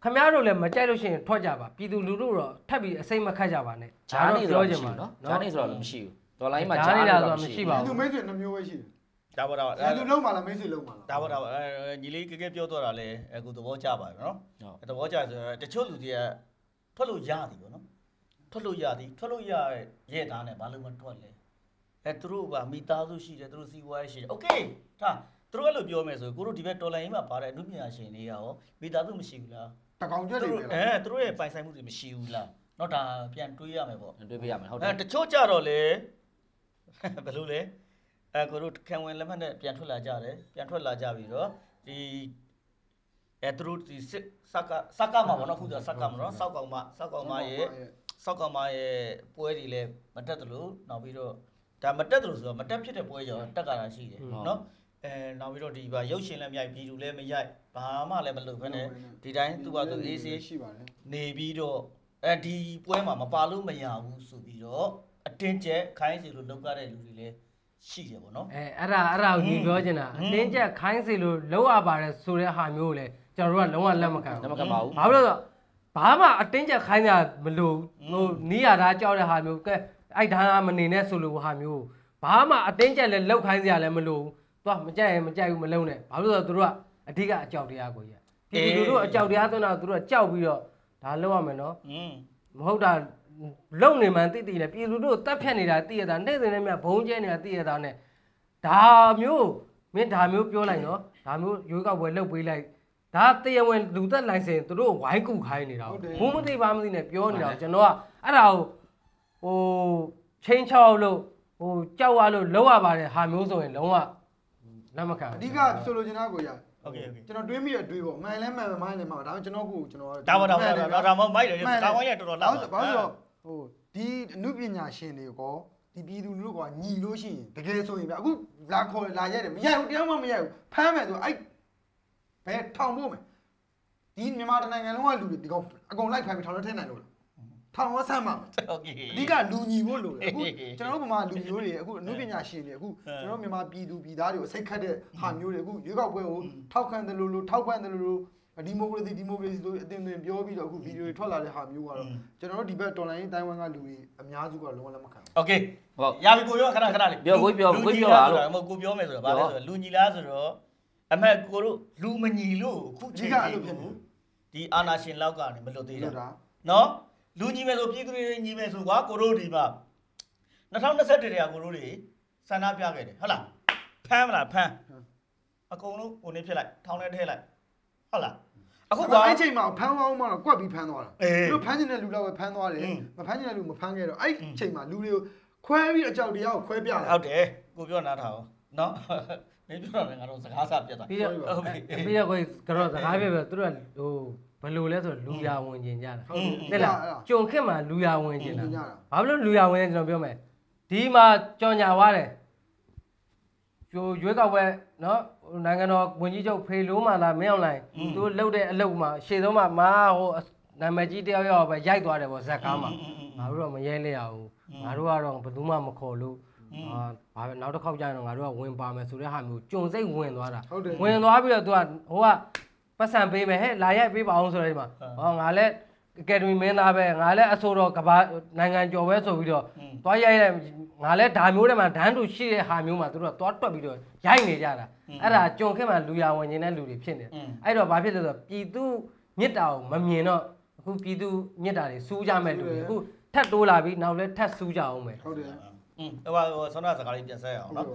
S3: ့ခမရတို့လည်းမကြိုက်လို့ရှိရင်ထွက်ကြပါပြည်သူလူထုတော့ထပ်ပြီးအစိမ့်မခတ်ကြပါနဲ့
S4: ဂျားနေဆိုတော့မရှိဘူးနော်ဂျားနေဆိုတော့မရှိဘူးဒေါ်လာကြီးမှာဂျားနေဆိုမရှိဘူး
S2: သူမိတ်ဆွေနှမျိုးပဲရှိတယ်
S1: ဒါပါဒါပါ
S2: သူလုံးမှလားမိတ်ဆွေလုံးမှလား
S1: ဒါပါညီလေးကဲပြောတော့တာလဲအခုသဘောကျပါတယ်နော်သဘောကျဆိုတော့တချို့လူတွေကထွက်လို့ရသည်ပေါ့နော်ထွက်လို့ရရဲ့သားနဲ့ဘာလို့မထွက်လဲသူတို့ကမိသားစုရှိတယ်သူတို့စီးပွားရေးရှိတယ်โอเคဒါသူတို့အဲ့လိုပြောမယ်ဆိုကိုတို့ဒီဘက်တော်လိုင်းမှာပါတဲ့အမှုပညာရှင်တွေကရောမိသားစုမရှိဘူးလား
S2: တကောင်ကျွတ်နေပဲလား
S1: သူတို့ရဲ့ပိုင်ဆိုင်မှုတွေမရှိဘူးလားတော့ဒါပြန်တွေးရမယ်ပေါ့
S4: တွေးပေးရမယ်ဟုတ်တယ်
S1: တချို့ကြတော့လေဘယ်လိုလဲကိုတို့ခံဝင်လက်မှတ်နဲ့ပြန်ထွက်လာကြတယ်ပြန်ထွက်လာကြပြီးတော့ဒီသူတို့ဒီစက်ကမှာပေါ့နော်ခုဆိုစက်ကမှာနော်စောက်ကောင်မရဲ့ပွဲတွေလည်းမတက်သလိုနောက်ပြီးတော့ဒါမတက်သလိုဆိုတော့မတက်ဖြစ်တဲ့ပွဲကြောင့်တက်ကြတာရှိတယ်နော်နောက်ပြီးတော့ဒီပါရုပ်ရှင်လည်းမရိုက်ပြည်သူလည်းမရိုက်ဘာမှလည်းမလုပ်ဘဲနဲ့ဒီတိုင်းသူကသူအေးဆေး
S2: ရှိပါတယ်
S1: နေပြီးတော့ဒီပွဲမှာမပါလို့မရဘူးဆိုပြီးတော့အတင်းကျပ်ခိုင်းစီလို့လုပ်ရတဲ့လူတွေလည်းရှိတယ်ပေါ့နော်အ
S3: ဲ့ဒါကိုညီပြောချင်တာအတင်းကျပ်ခိုင်းစီလို့လောက်ရပါတယ်ဆိုတဲ့ဟာမျိုးကိုလည်းကျွန်တော်တို့ကလုံးဝလက်မခံဘူး
S4: လက်မခံပါဘူး
S3: ဘာလို့လဲဆိုတော့ဘာမှအတင်းကျပ်ခိုင်းတာမလို့ဟိုနီးရတာကြောက်တဲ့ဟာမျိုးကဲအဲ့ဒါမနေနဲ့ဆိုလို့ဟာမျိုးဘာမှအတင်းကျပ်လည်းလောက်ခိုင်းစရာလည်းမလိုဘူးသွားမကြိုက်ရင်မကြိုက်ဘူးမလုံးနဲ့ဘာလို့လဲဆိုတော့သူတို့ကအဓိကအကြောက်တရားကိုကြီးပြည်သူတို့အကြောက်တရားသွင်းတာသူတို့ကကြောက်ပြီးတော့ဒါလောက်ရမယ်နော်မဟုတ်တာလုံနေမှန်တိတိနဲ့ပြည်သူတို့တက်ဖြတ်နေတာတိရတာနေ့စဉ်နဲ့မြဘုံကျဲနေတာတိရတာနဲ့ဒါမျိုးမင်းဒါမျိုးပြောလိုက်နော်ဒါမျိုးရွေးကောက်ပွဲလုပ်ပေးလိုက်ဒါတရားဝင်လူသက်လိုင်စင်သူတို့ဝိုင်းကူခိုင်းနေတာဘုံမသိပါမသိနဲ့ပြောနေတာကျွန်တော်ကအဲ့ဒါကိုဟိုချင်းချောက်လို့ဟိုကြောက်ရလို့လောက်ရပါတယ်ဟာမျိုးဆိုရင်လုံးဝလက်မခံ
S2: အဓိကဆိုလိုချင်တာကိုရ
S1: โอเคโอเค
S2: ကျွန်တော်တွေးမိရတွေးပေါ့မှန်လဲမှန်မိုင်းလဲမှန်ဒါပေမဲ့ကျွန်တော်ကိုကျွန်တော်
S1: ဒါမှမမိုက်တယ်စကားဝိုင်းရတော်တော်
S2: လာ
S1: လောက်
S2: ဘာလို့ဆိုတော့ဟိုဒီအမှုပညာရှင်တွေကောဒီပြည်သူလူထုကညီလို့ရှိရင်တကယ်ဆိုရင်ဗျအခုလာခေါ်လာရတယ်မရဘူးတရားမှမရဘူးဖမ်းမယ်ဆိုအဲ့ဘယ်ထောင်ဖို့မယ်ဒီမြန်မာနိုင်ငံလုံးကလူတွေဒီကောင်အကုန်လိုက်ဖမ်းပြီးထောင်ထဲထည့်နိုင်လို့လားထောင်ဝဆမ်းမှာ
S1: โอเค
S2: အဓိကလူညီဖို့လိုတယ်အခုကျွန်တော်တို့ဗမာလူမျိုးတွေအခုအမှုပညာရှင်တွေအခုကျွန်တော်တို့မြန်မာပြည်သူပြည်သားတွေကိုစိတ်ခတ်တဲ့ဟာမျိုးတွေအခုရွေးကောက်ပွဲကိုထောက်ခံတယ်လို့ထောက်ပံ့တယ်လို့ဒီမိုကရေစီဆိုအတင်းပြောပြီးတော့အခုဗီဒီယိုတွေထွက်လာတဲ့ဟာမျိုးကတော့ကျွန်တော်တို့ဒီဘက်တော်လိုင်းတိုင်းဝန်ကလူတွေအများစုကလုံးဝလက်မခံဘူး
S1: โอเค
S4: ဟုတ်
S1: ရပြီကိုရောခဏလေးမဟုတ်ကိုပြောမယ်ဆိုတော့ဗာလဲဆိုတော့လူညီလားဆိုတော့အမက်ကိုတို့လူမညီလို့အခုချိန်ဒီအာနာရှင်လောက်ကနေမလွတ်သေးတာနော်လူညီမယ်ဆိုပြည်သူတွေညီမယ်ဆိုကွာကိုတို့ဒီမှာ2021တည်းကကိုတို့တွေစန္ဒပြခဲ့တယ်ဟုတ်လားဖမ်းမလားဖမ်းအကုန်လုံးကိုနေဖြစ်လိုက်ထောင်းထဲထည့်လိုက်ဟုတ်လားအခုက
S2: အဲ့ချိန်မှာဖမ်းအောင်မှတော့ကွက်ပြီးဖမ်းသွားတာသူတို့ဖမ်းနေတဲ့လူတော့ပဲဖမ်းသွားတယ်မဖမ်းနေတဲ့လူမဖမ်းခဲ့တော့အဲ့ချိန်မှာလူတွေကိုခွဲပြီးအကြောက်တရားကိုခွဲပြတယ်
S1: ဟုတ်တယ်ကိုပြောနားထားအောင်နော်မင်းပြောတယ်ငါတို့စကားစပြတ်သွား
S3: ပြီးတော့ပြီးတော့ကိုကတော့စကားပြပြသူတို့ကဟိုဘယ်လိုလဲဆိုလူရဝင်ကျင်ကြတာတဲ့လားကြုံခက်မှာလူရဝင်ကျင်တာဘာဖြစ်လို့လူရဝင်လဲကျွန်တော်ပြောမယ်ဒီမှာကြော်ညာသွားတယ်ကျိုးရွေးကောက်ပွဲနော်နိုင်ငံတော်ဝန်ကြီးချုပ်ဖေလိုးမှလာမင်းအောင်လိုင်းသူလှုပ်တဲ့အလုပ်မှာရှေ့ဆုံးမှာမာဟိုနာမည်ကြီးတယောက်ယောက်ပဲရိုက်သွားတယ်ပေါ့ဇက်ကားမှာငါတို့တော့မရဲလဲရဘူးငါတို့ကတော့ဘယ်သူမှမခေါ်လို့ဘာပဲနောက်တစ်ခေါက်ကျရင်တော့ငါတို့ကဝင်ပါမယ်ဆိုတဲ့ဟာမျိုးကြုံစိတ်ဝင်သွားတာဝင်သွားပြီးတော့သူကဟိုကပတ်စံပေးမယ်ဟဲ့လာရိုက်ပေးပါအောင်ဆိုတဲ့ဒီမှာဟောငါလည်းအကယ်ဒမီမင်းသားပဲငါလည်းအဆိုတော်ကဘာနိုင်ငံကျော်ပဲဆိုပြီးတော့သွားရိုက်လိုက်ငါလည်းဓာမျိုးတွေမှာဒန်းတူရှိတဲ့ဟာမျိုးမှာသူတို့ကသွားတွက်ပြီးတော့ရိုက်နေကြတာအဲ့ဒါကြုံခက်မှာလူရဝင်နေတဲ့လူတွေဖြစ်နေအဲ့တော့ဘာဖြစ်လဲဆိုတော့ပြည်သူမြစ်တာကိုမမြင်တော့အခုပြည်သူမြစ်တာတွေစူးကြမဲ့လူတွေအခုထပ်တိုးလာပြီးနောက်လည်းထပ်စူးကြအောင်မယ်
S2: ဟုတ်တယ်
S1: ဟိုဆောင်းနာစကားလေးပြန်ဆက်အောင်နော်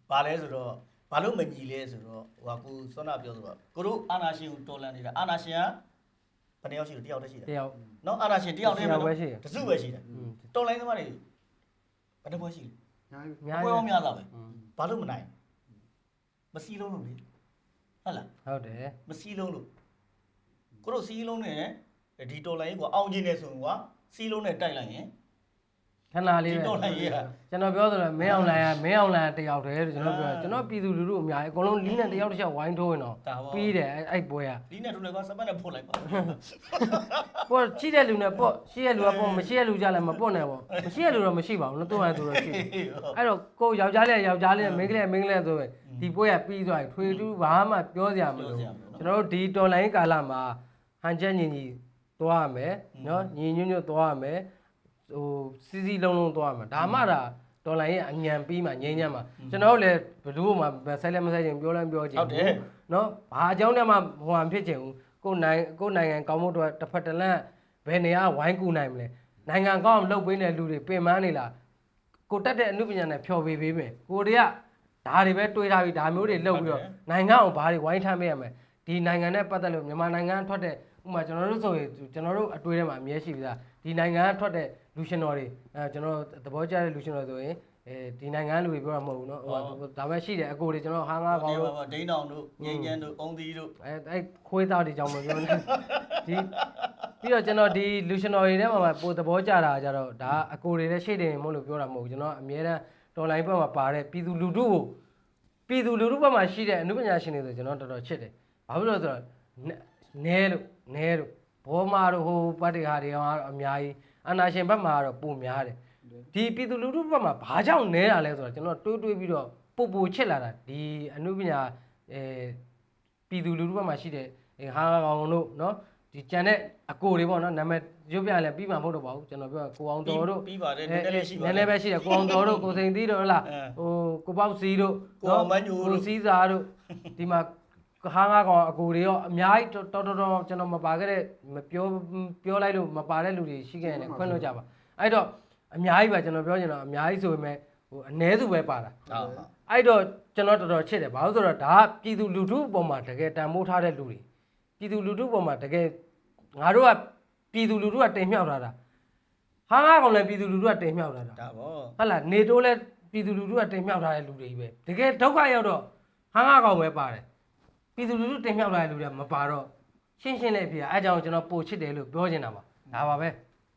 S1: ဘာလဲဆိုတော့ဘာလို့မညီလဲဆိုတော့ဟိုကကိုဆောင်းနာပြောဆိုတော့ကိုတို့အာနာရှင်ကိုတော်လန်နေတာအာနာရှင်ကဘယ်နှယောက်ရှိလဲတယောက်တည်းရှိတယ်
S3: တယောက်
S1: နော်အာနာရှင်တယောက်တည်းပဲနော်
S3: ပဲရှိတယ်
S1: တစုပဲရှိတယ်တော်လိုင်းသမားတွေဘယ်နှပွဲရှိလဲ
S2: ညာ
S3: အများ
S1: ပွဲ
S3: ကြီး
S1: ပေါင်းများစွာပဲဘာလို့မနိုင်မစီးလုံးလို့လေဟုတ်လား
S3: ဟုတ်တယ်
S1: မစီးလုံးလို့ကိုတို့စီးလုံးနဲ့ဒီတော်လိုင်းကိုအောင်ကျင်းနေဆိုရင်ကွာစီးလုံးနဲ့တိုက်လိုက်ရင်
S3: ခဏလေးပဲကျွန်တော်ပြောသလိုမင်းအောင်လိုင်းတယောက်တည်းလို့ကျွန်တော်ပြောကျွန်တော်ပြည်သူလူထုအများကြီးအကုန်လုံးလီးနဲ့တယောက်တစ်ယောက်ဝိုင်းထိုးရင်တော့ပြီးတယ်အဲ့ပွဲက
S1: ဒီနဲ့တို့လည်းကွာစပတ်နဲ့ဖို့လိုက်ပါ
S3: ပေါ့ရှိတဲ့လူနဲ့ပေါ့ရှိတဲ့လူကပေါ့မရှိတဲ့လူကြလည်းမပေါ့နဲ့ပေါ့မရှိတဲ့လူတော့မရှိပါဘူးနော်သူ့ဟန်သူတော့ရှိတယ်အဲ့တော့ကိုယောက်ျားလေးယောက်ျားလေးမိန်းကလေးမိန်းကလေးဆိုပဲဒီပွဲကပြီးသွားပြီထွေတူးဘာမှပြောစရာမလိုကျွန်တော်တို့ဒီတော်လိုင်းကာလမှာဟန်ချက်ညီညီသွားရမယ်နော်ညီညွတ်ညွတ်သွားရမယ်ဟိုစီစီလုံးလုံးသွားရမယ်ဒါမှဒါတော်လိုင်းရဲ့အညံပြီးမှငြိမ်းချမ်းမှကျွန်တော်တို့လည်းဘယ်သူမှဆိုင်လည်းမဆိုင်ချင်ပြောလည်းပြောချင်ဘူးနော်ဘာအကြောင်းနဲ့မှဟိုဟန်ဖြစ်ချင်ဘူးကိုနိုင်ငံကောင်းမှုတော့တစ်ဖက်တစ်လန့်ဘယ်နေရာဝိုင်းကူနိုင်မလဲနိုင်ငံကောင်းအောင်လုပ်ပေးတဲ့လူတွေပင်ပန်းနေလားကိုတက်တဲ့အမှုပညာနဲ့ဖျော်ပေးပေးမယ်ကိုတွေကဒါတွေပဲတွေးထားပြီးဒါမျိုးတွေလုပ်ပြီးတော့နိုင်ငံအောင်ဘာတွေဝိုင်းထမ်းပေးရမယ်ဒီနိုင်ငံနဲ့ပတ်သက်လို့မြန်မာနိုင်ငံထွက်တဲ့ဥပမာကျွန်တော်တို့ဆိုရင်ကျွန်တော်တို့အတွေးထဲမှာအမြဲရှိပြီးသားဒီနိုင်ငံထွက်တဲ့လူရှင်တော်တွေကျွန်တော်သဘောကျတဲ့လူရှင်တော်ဆိုရင်ဒီနိုင်ငံလူတွေပြောတာမဟုတ်ဘူးเนาะဟိုဒါပဲရှိတယ်အကိုတွေကျွန်တော်ဟာငါးကောင်တို့
S1: ဒိန်းအောင်တို့ငိမ့်ညံတို့အုံသီးတို့
S3: အဲ့ခွေးသားတွေကြောင့်မပြောနဲ့ဒီပြီးတော့ကျွန်တော်ဒီလူရှင်တော်တွေထဲမှာပိုသဘောကျတာကြတော့ဒါအကိုတွေလည်းရှိတယ်မဟုတ်လို့ပြောတာမဟုတ်ဘူးကျွန်တော်အများတန်းတော်လိုင်းဘက်မှာပါတဲ့ပြည်သူလူထုဘက်မှာရှိတဲ့အမှုပညာရှင်တွေဆိုကျွန်တော်တော်တော်ချစ်တယ်ဘာဖြစ်လို့လဲဆိုတော့နဲလို့ဘောမာတို့ဟိုပတ်တွေဟာတွေကတော့အများကြီးအနာရှင်ဘက်မှာကတော့ပုံများတယ်ဒီပြည်သူလူထုဘက်မှာဘာကြောင့်နဲတာလဲဆိုတော့ကျွန်တော်တွေးပြီးတော့ပိုချစ်လာတာဒီအမှုပညာပြည်သူလူထုဘက်မှာရှိတဲ့ဟာကောင်တို့เนาะဒီကြံတဲ့အကိုတွေပေါ့เนาะနာမည်ရုပ်ပြလဲပြီးမှမဟုတ်တော့ပါဘူးကျွန်တော်ပြောကိုအောင်တော်တို့
S1: ပြီးပါတယ်နည်းနည်းလေးရှိပါ
S3: နည်းနည်းပဲရှိတယ်ကိုအောင်တော်တို့ကိုစိန်သီးတို့ဟုတ်လားဟိုကိုပေါက်စီတို့
S1: ကိုအောင်မညိုတို့
S3: ကိုစီးစာတို့ဒီမှာဟာငါကောင်အကိုတွေရောအများကြီးတော်ကျွန်တော်မပါခဲ့တဲ့မပြောလိုက်လို့မပါတဲ့လူတွေရှိခဲ့ရင်ခွင့်လို့ကြပါအဲ့တော့အများကြီးပဲကျွန်တော်ပြောချင်တာအများကြီးဆိုပေမဲ့ဟိုအ ਨੇ စုပဲပါတာ
S1: ဟုတ်
S3: အဲ့တော့ကျွန်တော်တော်ချစ်တယ်ဘာလို့ဆိုတော့ဒါကပြည်သူလူထုအပေါ်မှာတကယ်တန်ဖိုးထားတဲ့လူတွေပြည်သူလူထုအပေါ်မှာတကယ်ငါတို့ကပြည်သူလူထုကတင်မြှောက်ထားတာဟာငါကောင်လည်းပြည်သူလူထုကတင်မြှောက်ထားတာ
S1: ဒါပေါ့
S3: ဟုတ်လားနေတိုးလည်းပြည်သူလူထုကတင်မြှောက်ထားတဲ့လူတွေကြီးပဲတကယ်ဒုက္ခရောက်တော့ဟာငါကောင်ပဲပါတယ် ပြည်သူလူထုတင်မြှောက်လာတဲ့လူတွေကမပါတော့ရှင်းလေးဖြစ်အဲကြောင့်ကျွန်တော်ပို့ချစ်တယ်လို့ပြောချင်တာပါဒါပါပဲ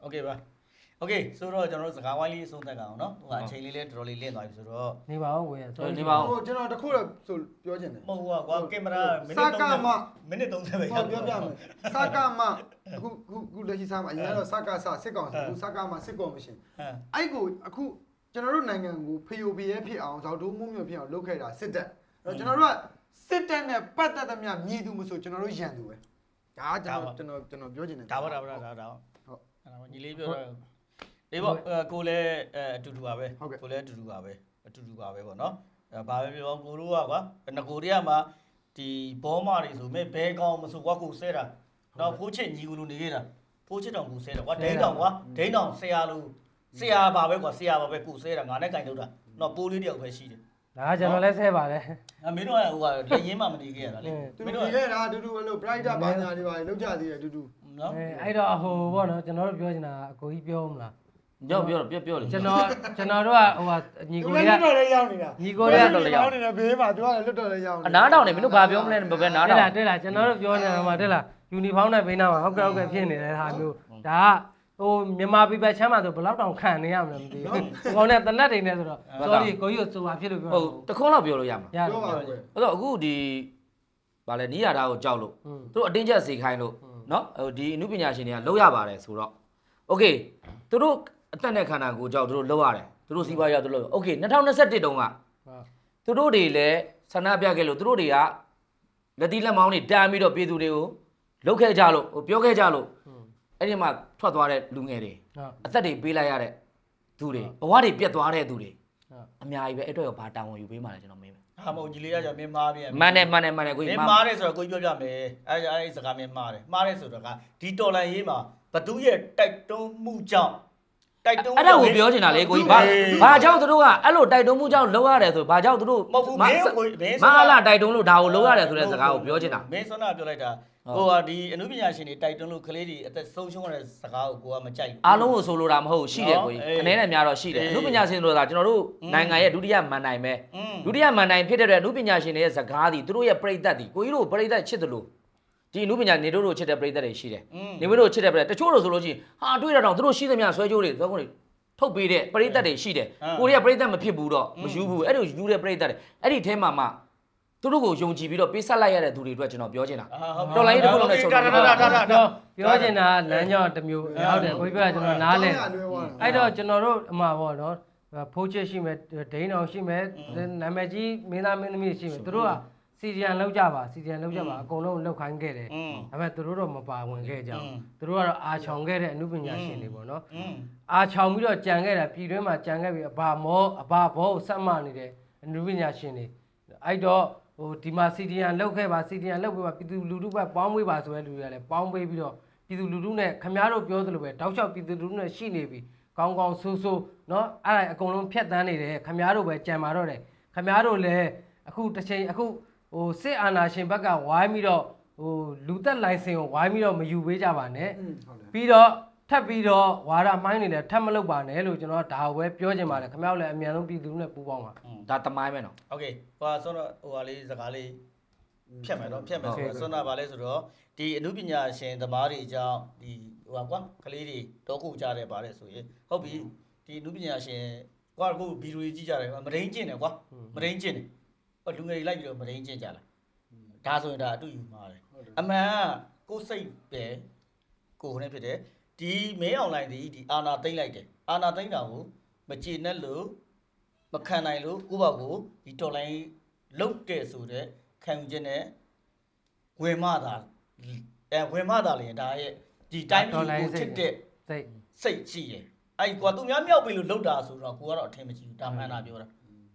S1: โอเคပါโอเคဆိုတော့ကျွန်တော်တို့စကားဝိုင်းလေးအဆုံးသတ်ကြအောင်เนาะဟိုကအချိန်လေးလည်းတော်တော်လေးလင့်သွားပြီဆိုတော့
S3: နေပါဦးကိုရ
S4: နေပါဦး
S2: ဟိုကျွန်တော်တခုတော့ဆိုပြောချင်တယ်
S1: မဟုတ်ကွာကင်မရာမိနစ်
S2: စကမ
S1: 30မိနစ်30ပဲ
S2: ဟောပြောပြမယ်စကမအခုလက်ရှိစားမှာအရင်ကတော့စကစစစ်ကောင်စီအခုစကမစစ်ကော်မရှင် အဲ့ကိုအခုကျွန်တော်တို့နိုင်ငံကိုဖျို့ဖျဲဖြစ်အောင်ဇောက်တိုးမှုမျိုးဖြစ်အောင်လုပ်ခဲ့တာစစ်တပ်အဲ့တော့ကျွန်တော်တို့ကစစ်တပ်နဲ့ပတ်သက်သမျှမြည်သူမဆိုကျွန်တော်တို့ရန်သူပဲဒါကကျွန်တော်ပြောချင်တယ်
S1: ဒါပါဟုတ်အဲ့ညီလေးပြောတော့အေးပေါ့ကိုလည်းအတူတူပါပဲကိုလည်းအတူတူပါပဲပေါ့နော်ဘာပဲပြောကိုတို့ကကွာငကိုတွေကမှဒီဘောမတွေဆိုမဲ့ဘဲကောင်းမဆိုကွာကိုဆဲတာတော့ဖိုးချစ်ညီကိုလိုနေခဲ့တာဖိုးချစ်တောင်ကိုဆဲတာကွာဒိန်းတောင်ကွာဒိန်းတောင်ဆရာလိုဆရာပါပဲကွာဆရာပါပဲကိုဆဲတာငါနဲ့ကင်ထုတ်တာတော့ပိုးလေးတယောက်ပဲရှိတယ်
S3: ဒါကျွန်တော်လည်းဆဲပါတယ်
S1: မင်းတို့ကဟိုကလက်ရင်းမှမနေခဲ့ရတာလေ
S2: သူတို့လည်းဒါအတူတူအဲ့လို brighter ဘာညာတွေပါလောက်ကြသေးတယ်အတူတူ
S1: နော်
S3: အဲ့တော့ဟိုပေါ့နော်ကျွန်တော်တို့ပြောချင်တာအကိုကြီးပြောမလား
S4: ပြောလေ
S3: ကျွန်တော်တို့ကဟိုညီကို
S2: လွ
S3: တွေက
S2: တ်တော်လည်းရောက်နေတာ
S3: ညီကိုတွေက
S2: ရောက်နေတယ်ဘေးမှာသူကလည်းလွတ်တော်လည်းရောက်နေ
S4: အနားတောင်နေမင်းတို့ဘာပြောမလဲဘယ်နားတောင်
S3: တဲ့လားကျွန်တော်တို့ပြောနေတာမှာတဲ့လားယူနီဖောင်းနဲ့ဘိန်းနာမှာဟုတ်ကဲ့ဖြစ်နေတဲ့ဟာမျိုးဒါကဟိုမြန်မာပြည်ပဲချမ်းပါဆိုဘယ်လောက်တောင်ခံနေရမလဲမသိဘူးဒီကောင်နဲ့တနတ်တွေနဲ့ဆိုတော့ sorry ကိုကြီးကိုစိုးပါဖြစ်လို့ပြော
S4: ဟုတ်တခွန်းလောက်ပြောလို့ရမှာ
S3: ရတယ်
S2: ပြောပါဦး
S4: အဲ့တော့အခုဒီဗာလဲနီးရတာကိုကြောက်လို့သူတို့အတင်းကျပ်စေခိုင်းလို့နော်ဟိုဒီအမှုပညာရှင်တွေကလောက်ရပါတယ်ဆိုတော့โอเคသူတို့အသက်နဲ့ခန္ဓာကိုယ်ကြောက်သူတို့လောက်ရတယ်သူတို့စီးပွားရေးသူတို့โอเค2021တုန်းကသူတို့တွေလည်းဆန္ဒပြခဲ့လို့သူတို့တွေကလက်တီလက်မောင်းတွေတန်းပြီးတော့ပြည်သူတွေကိုလုတ်ခဲ့ကြလို့ဟိုပြောခဲ့ကြလို့အဲ့ဒီမှာထွက်သွားတဲ့လူငယ်တွေအသက်တွေပေးလိုက်ရတဲ့သူတွေဘဝတွေပြတ်သွားတဲ့သူတွေအများကြီးပဲအဲ့တော့ဘာတာဝန်ယူပေးမှလဲကျွန်တော်မေးမယ်
S1: ဟာမဟုတ်ညီလေးကမင်းမားပြန်
S4: မှန်တယ်ကို
S1: မ
S4: ကြီး
S1: င်းမားတယ်ဆိုတော့ကိုကြီးပြောပြမယ်အဲ့စကားမင်းမားတယ်ဆိုတော့ကဒီတော်လန်ရေးမှာဘသူရဲ့တိုက်တွန်းမှုကြောင့်တိုက်တွန်း
S4: အဲ့ဒါကိုပြောချင်တာလေကိုကြီးဘာကြောင့်သူတို့ကအဲ့လိုတိုက်တွန်းမှုကြောင့်လောက်ရတယ်ဆိုဘာကြောင့်သူတို့
S1: မဟုတ်ဘူးမင်းကိုမင်း
S4: မဟာလာတိုက်တွန်းလို့ဒါကိုလောက်ရတယ်ဆိုတဲ့စကားကိုပြောချင်တာ
S1: မင်းစွမ်းနာပြောလိုက်တာဟိုဟာဒီအနုပညာရှင်တွေတိုက်တွန်းလို့ကလေးတွေအသက်ဆုံးရှုံးရတဲ့စကားကိုကိုကမကြိုက်ဘူး
S4: အားလုံးကိုဆိုလိုတာမဟုတ်ရှိတယ်ကိုကြီးအနေနဲ့များတော့ရှိတယ်အမှုပညာရှင်ဆိုတာကျွန်တော်တို့နိုင်ငံရဲ့ဒုတိယမန်နိုင်ပဲဒုတိယမန်နိုင်ဖြစ်တဲ့အမှုပညာရှင်တွေရဲ့စကားဒီသူတို့ရဲ့ပြိဿတ်ဒီကိုကြီးတို့ပြိဿတ်ချစ်တယ်လို့ဒီအမှုပညာနေတို့ချစ်တဲ့ပြိဿတ်တွေရှိတယ်နေမတို့ချစ်တဲ့ပြိဿတ်တချို့တို့ဆိုလို့ရှိရင်ဟာတွေးရတော့သူတို့ရှိသမျှဆွဲကြိုးတွေသောကုန်တွေထုတ်ပေးတဲ့ပြိဿတ်တွေရှိတယ်ကိုရီးယားပြိဿတ်မဖြစ်ဘူးတော့မယူဘူးအဲ့လိုယူတဲ့ပြိဿတ်တွေအဲ့ဒီထဲမှာမှသူတို့ကိုယုံကြည်ပြီးတော့ပေးဆက်လိုက်ရတဲ့သူတွေအတွက်ကျွန်တော်ပြောချင်တာတော်လိုင်းတစ်ခုလုံးနဲ့ချုပ်တာ
S3: ပြောချင်တာလမ်းကြောင်းတစ်မျိုးဟုတ်တယ်ကိုကြီးပြောကျွန်တော်နားလဲအဲ့တော့ကျွန်တော်တို့အမှာပေါ့နော်ဖိုးချစ်ရှိမယ်ဒိန်းအောင်ရှိမယ်နာမည်ကြီးမင်းသားမင်းသမီးရှိမယ်သူတို့ကစီဂျန်လောက်ကြပါအကုန်လုံးလောက်ခိုင်းခဲ့တယ်ဒါပေမဲ့သူတို့တော့မပါဝင်ခဲ့ကြဘူးသူတို့ကတော့အာချောင်ခဲ့တဲ့အမှုပညာရှင်တွေပေါ့နော်အာချောင်ပြီးတော့ကြံခဲ့တာပြည်တွင်းမှာကြံခဲ့ပြီးအဘာဘောကိုဆက်မနေတဲ့အမှုပညာရှင်တွေအဲ့တော့ဟိုဒီမှာစီဒီယန်လောက်ခဲ့ပါစီဒီယန်လောက်ပြီးပါပြည်သူလူထုဘက်ပေါင်းဝေးပါဆိုတဲ့လူတွေကလည်းပေါင်းပေးပြီးတော့ပြည်သူလူထုနဲ့ခမားတို့ပြောသလိုပဲတောက်လျှောက်ပြည်သူလူထုနဲ့ရှိနေပြီကောင်းကောင်းဆိုးဆိုးเนาะအဲ့ဒါအကုန်လုံးဖြတ်တန်းနေတယ်ခမားတို့ပဲကြံပါတော့တယ်ခမားတို့လည်းအခုတစ်ချိန်အခုဟိုစစ်အာဏာရှင်ဘက်ကဝိုင်းပြီးတော့ဟိုလူသက်လိုင်စင်ကိုဝိုင်းပြီးတော့မယူပေးကြပါနဲ့ပြီးတော့ထပ်ပြီးတော့ဝါဒမိုင်းနေတယ်ထပ်မလုပ်ပါနဲ့လို့ကျွန်တော်ဒါကိုပဲပြောချင်ပါတယ်ခမားတို့လည်းအမြန်ဆုံးပြည်သူလူထုနဲ့ပူးပေါင်းပါ
S4: ဒါတမိုင်းပဲနော်
S1: โอเคဟိုဆိုတော့ဟိုဟာလေးစကားလေးဖြတ်မယ်ဆိုတော့စွမ်းနာပါလဲဆိုတော့ဒီအနုပညာရှင်သမားတွေအကြောင်းဒီဟိုဟာကွာကလေးတွေတောကူကြတယ်ပါတယ်ဆိုရင်ဟုတ်ပြီဒီအနုပညာရှင်ကွာအခုဗီဒီယိုကြီးကြတယ်မရင်းကျင်တယ်ကွာမရင်းကျင်တယ်ဟိုလူငယ်တွေလိုက်ပြီးတော့မရင်းကျင်ကြလားဒါဆိုရင်ဒါအတူယူမှာတယ်အမှန်ကိုစိတ်ပဲကိုဟိုနဲ့ဖြစ်တယ်ဒီမင်းအွန်လိုင်းဒီအာနာသိမ့်လိုက်တယ်အာနာသိမ့်တာကိုမကြည်နဲ့လို့မခံနိုင်လို့ကိုယ့်ဘာကိုဒီတော်လိုင်းလုတ်တဲ့ဆိုတဲ့ခံယူချက်နဲ့ဝင်မတာဝင်မတာလေဒါရဲ့ဒီတိုင်းပြည်ကိုချစ်တဲ့စိတ်ရှိတယ်အဲ့ကွာသူများမြောက်ပြီလို့လုတ်တာဆိုတော့ကိုကတော့အထင်မကြီးဘူးဒါမှန်တာပြောတာ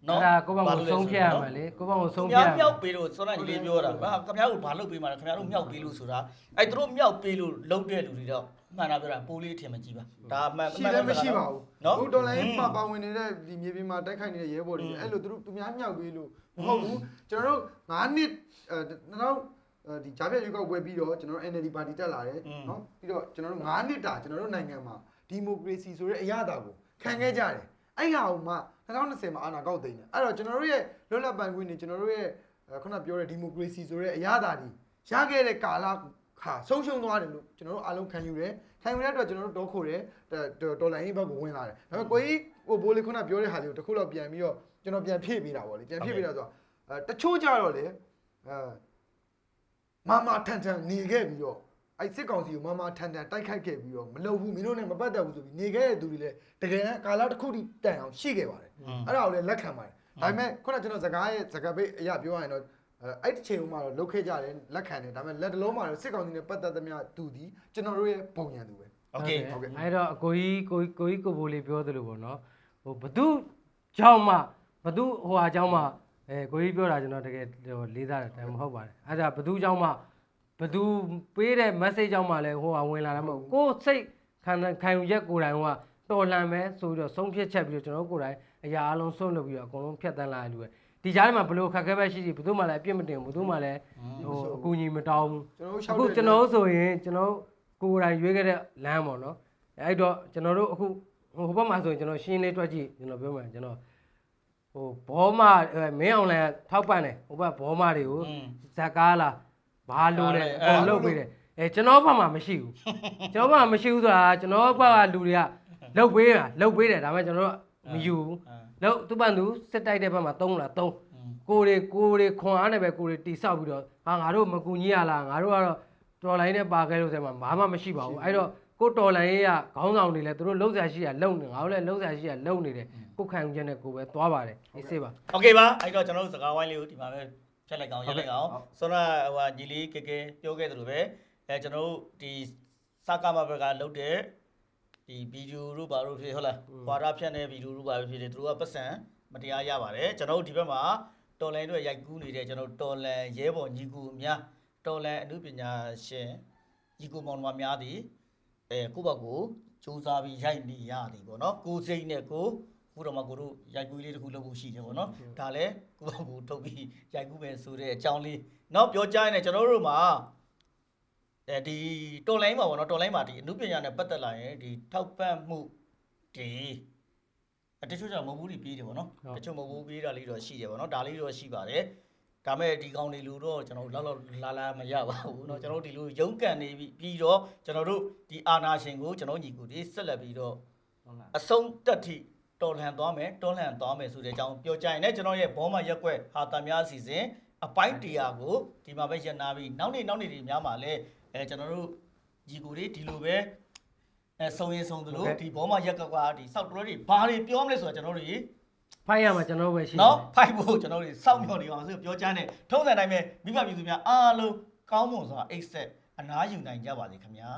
S1: နော်
S3: အဲ့ဒါကိုယ့်ဘာကိုဆုံးဖြတ်ရမယ်လေကိုယ့်ဘာကိုဆုံးဖြတ်ရမယ်
S1: မြောက်ပြီလို့စောနကြီးလေးပြောတာဟာခင်ဗျားတို့ဘာလုတ်ပေးမှာလဲခင်ဗျားတို့မြောက်ပြီလို့ဆိုတာအဲ့သူတို့မြောက်ပြီလို့လုတ်တဲ့လူတွေတော့မှန်တာပြောတာပိုးလေးအထင်မကြီးပါဒါမှန်
S2: ရှိလည်းမရှိပါဘူး
S1: နော်
S2: ဟိုတော်လိုင်းမှာပါဝင်နေတဲ့ဒီမြေပြင်မှာတိုက်ခိုက်နေတဲ့ရဲဘော်တွေအဲ့လိုသူများမြောက်ပေးလို့မဟုတ်ဘူးကျွန်တော်တို့9နှစ်2000ဒီဂျာပြည့်ရွေးကောက်ပွဲပြီးတော့ကျွန်တော်တို့ NLD ပါတီတက်လာတယ်နော်ပြီးတော့ကျွန်တော်တို့9နှစ်တာကျွန်တော်တို့နိုင်ငံမှာဒီမိုကရေစီဆိုတဲ့အရာတာကိုခံခဲ့ကြတယ်အဲ့ဟာကိုမှ2020မှာအာဏာကောက်သိမ်းတယ်အဲ့တော့ကျွန်တော်တို့ရဲ့လွတ်လပ်ပိုင်ခွင့်တွေကျွန်တော်တို့ရဲ့ ခုနပြောတဲ့ဒီမိုကရေစီဆိုတဲ့အရာသာဒီရခဲ့တဲ့ကာလခါဆုံးရှုံးသွားတယ်လို့ကျွန်တော်တို့အားလုံးခံယူတယ်ခံယူတဲ့အတွက်ကျွန်တော်တို့တောခိုတယ်တော်လိုင်းဘက်ကိုဝင်လာတယ်ဒါပေမဲ့ကိုကြီးဟိုဘိုးလေးခုနပြောတဲ့ဟာလေးကိုတစ်ခုတော့ပြန်ပြီးတော့ကျွန်တော်ပြန်ဖြည့်ပေးတာပေါ့လေပြန်ဖြည့်ပေးတာဆိုတော့တချို့ကြတော့လေမထန်ထန်နေခဲ့ပြီးတော့အဲ့စစ်ကောင်စီကိုမထန်ထန်တိုက်ခိုက်ခဲ့ပြီးတော့မလုပ်ဘူးမင်းတို့နဲ့မပတ်သက်ဘူးဆိုပြီးနေခဲ့တဲ့သူတွေလည်းတကယ်တမ်းကာလတစ်ခုထိတန်အောင်ရှိခဲ့ပါတယ်အဲ့ဒါကိုလည်းလက်ခံပါတယ်ဒါပေမဲ့ခုနကျွန်တော်စကားပိတ်အရာပြောရရင်တော့အဲ့ဒီချိန်မှာတော့လုတ်ခဲ့ကြတယ်လက်ခံတယ်ဒါပေမဲ့လက်တလုံးမှာတော့စစ်ကောင်စီနဲ့ပတ်သက်သမျှသူဒီကျွန်တော်တို့ရဲ့ပုံရံသူပဲ
S1: โอเค
S3: အဲ့တော့ကိုကြီးကိုဘိုးလေးပြောသလိုပေါ့နော်ဟိုဘသူเจ้าမှဘသူဟိုဟာเจ้าမှကိုကြီးပြောတာကျွန်တော်တကယ်လေးစားတယ်မဟုတ်ပါတယ်အဲ့ဒါဘသူเจ้าမှဘသူပေးတဲ့ message เจ้าမှလည်းဟိုဟာဝင်လာတာမဟုတ်ကိုစိတ်ခံယူချက်ကိုယ်တိုင်ကတော်လှန်မယ်ဆိုပြီးတော့ဆုံးဖြတ်ချက်ပြီးတော့ကျွန်တော်ကိုယ်တိုင်အရာအလုံးဆုံးလုပ်ပြီးတော့အကုန်လုံးဖြတ်တန်းလာတယ်လူပဲဒီကြားထဲမှာဘလို့ခက်ခဲပဲရှိရှိဘသူမှလည်းအပြစ်မတင်ဘသူမှလည်းဟိုအကူအညီမတောင်းဘူးအခုကျွန်တော်ဆိုရင်ကျွန်တော်ကိုယ်တိုင်ရွေးခဲ့တဲ့လမ်းပေါ့နော်အဲ့တော့ကျွန်တော်တို့အခုဟိုဘက်မှာဆိုရင်ကျွန်တော်ရှင်းလေးတွက်ကြည့်ကျွန်တော်ပြောမှကျွန်တော်ဟိုဘောမမင်းအောင်လည်းထောက်ပံ့တယ်ဟိုဘက်ဘောမတွေကိုဇက်ကားလာဘာလို့လဲအကုန်လုပ်ပေးတယ်ကျွန်တော်ဘက်မှာမရှိဘူးကျွန်တော်ဘက်မှာမရှိဘူးဆိုတာကျွန်တော်ဘက်ကလူတွေကလုပ်ပေးတယ်ဒါပေမဲ့ကျွန်တော်တို့မယူဘူးလို့သူ့ပန်သူစစ်တိုက်တဲ့ဘက်မှာ3လား3ကိုတွေခွန်အားနဲ့ပဲကိုတွေတိဆောက်ပြီးတော့ဟာငါတို့မကူညီရလားငါတို့ကတော့တော်လိုင်းနဲ့ပါခဲ့လို့ဆိုမှဘာမှမရှိပါဘူးအဲ့တော့ကိုတော်လိုင်းရဲ့ခေါင်းဆောင်တွေလည်းသူတို့လုံးဆရာရှိရလုံနေငါတို့လည်းလုံးဆရာရှိရလုံနေတယ်ကိုခံယူချက်နဲ့ကိုပဲသွားပါတယ်အေးစေးပါ
S1: โอเคပါအဲ့တော့ကျွန်တော်တို့စကားဝိုင်းလေးကိုဒီမှာပဲဖြတ်လိုက်အောင်ရက်လိုက်အောင်ဆိုတော့ဟိုညီလေးကဲပြောခဲ့သလိုပဲကျွန်တော်တို့ဒီစကားမဘက်ကလုတ်တဲ့ဒီဗီဒီယိုတို့ဘာလို့ဖြစ်ဟုတ်လားဟွာရဖြတ်နေဗီဒီယိုတို့ဘာလို့ဖြစ်တယ်သူတို့ကပတ်စံမတရားရပါတယ်ကျွန်တော်တို့ဒီဘက်မှာတော်လန်တို့ရိုက်ကူးနေတဲ့ကျွန်တော်တော်လန်ရဲဘော်ညီကူအများတော်လန်အမှုပညာရှင်ညီကူမောင်နှမများသည်ကိုယ့်ဘက်ကိုစူးစမ်းပြီးရိုက်နေရသည်ပေါ့နော်ကိုစိတ်နဲ့ကိုခုတော့မှကိုတို့ရိုက်ကူးလေးတစ်ခုလုပ်ဖို့ရှိတယ်ပေါ့နော်ဒါလည်းကိုယ့်ဘက်ကိုထုတ်ပြီးရိုက်ကူးမယ်ဆိုတဲ့အကြောင်းလေးเนาะပြောကြရင်လည်းကျွန်တော်တို့မှာဒီတော်လိုင်းမှာပေါ့နော်တော်လိုင်းမှာဒီအမှုပညာနဲ့ပတ်သက်လာရင်ဒီထောက်ပံ့မှုဒီတချို့ကျတော့မဟုတ်ဘူးပြီးတယ်ပေါ့နော်တချို့မဟုတ်ဘူးပြီးတာလေးတော့ရှိတယ်ပေါ့နော်ဒါလေးတော့ရှိပါတယ်ဒါမဲ့ဒီကောင်တွေလူတော့ကျွန်တော်လောက်လာမရပါဘူးเนาะကျွန်တော်ဒီလိုရုန်းကန်နေပြီးတော့ကျွန်တော်တို့ဒီအာနာရှင်ကိုကျွန်တော်ညီကိုဒီဆက်လက်ပြီးတော့အဆုံးတက်ထိတော်လှန်သွားမယ်ဆိုတဲ့အကြောင်းပြောကြရင်လည်းကျွန်တော်ရဲ့ဘောမရက်ွက်ဟာတာများအစီအစဉ်အပိုင်းတရားကိုဒီမှာပဲရနာပြီးနောက်နေ့တွေများမှာလဲကျွန်တော်တို့ညီကိုတွေဒီလိုပဲဆုံရင်ဆုံသလိုဒီဘောမရက်ကကွာဒီစောက်တော်တွေဘာတွေပြောမလဲဆိုတာကျွန်တော်တို့
S3: ဖိုက်ရမှာကျွန်တော်ပဲရှိတယ်
S1: နော်ဖိုက်ဖို့ကျွန်တော်တို့စောက်မျှော်နေအောင်ဆိုပြောချမ်းတယ်ထုံးစံတိုင်းပဲမိဘပြည်သူများအားလုံးကောင်းမွန်စွာအိတ်ဆက်အနားယူနိုင်ကြပါစေခင်ဗျာ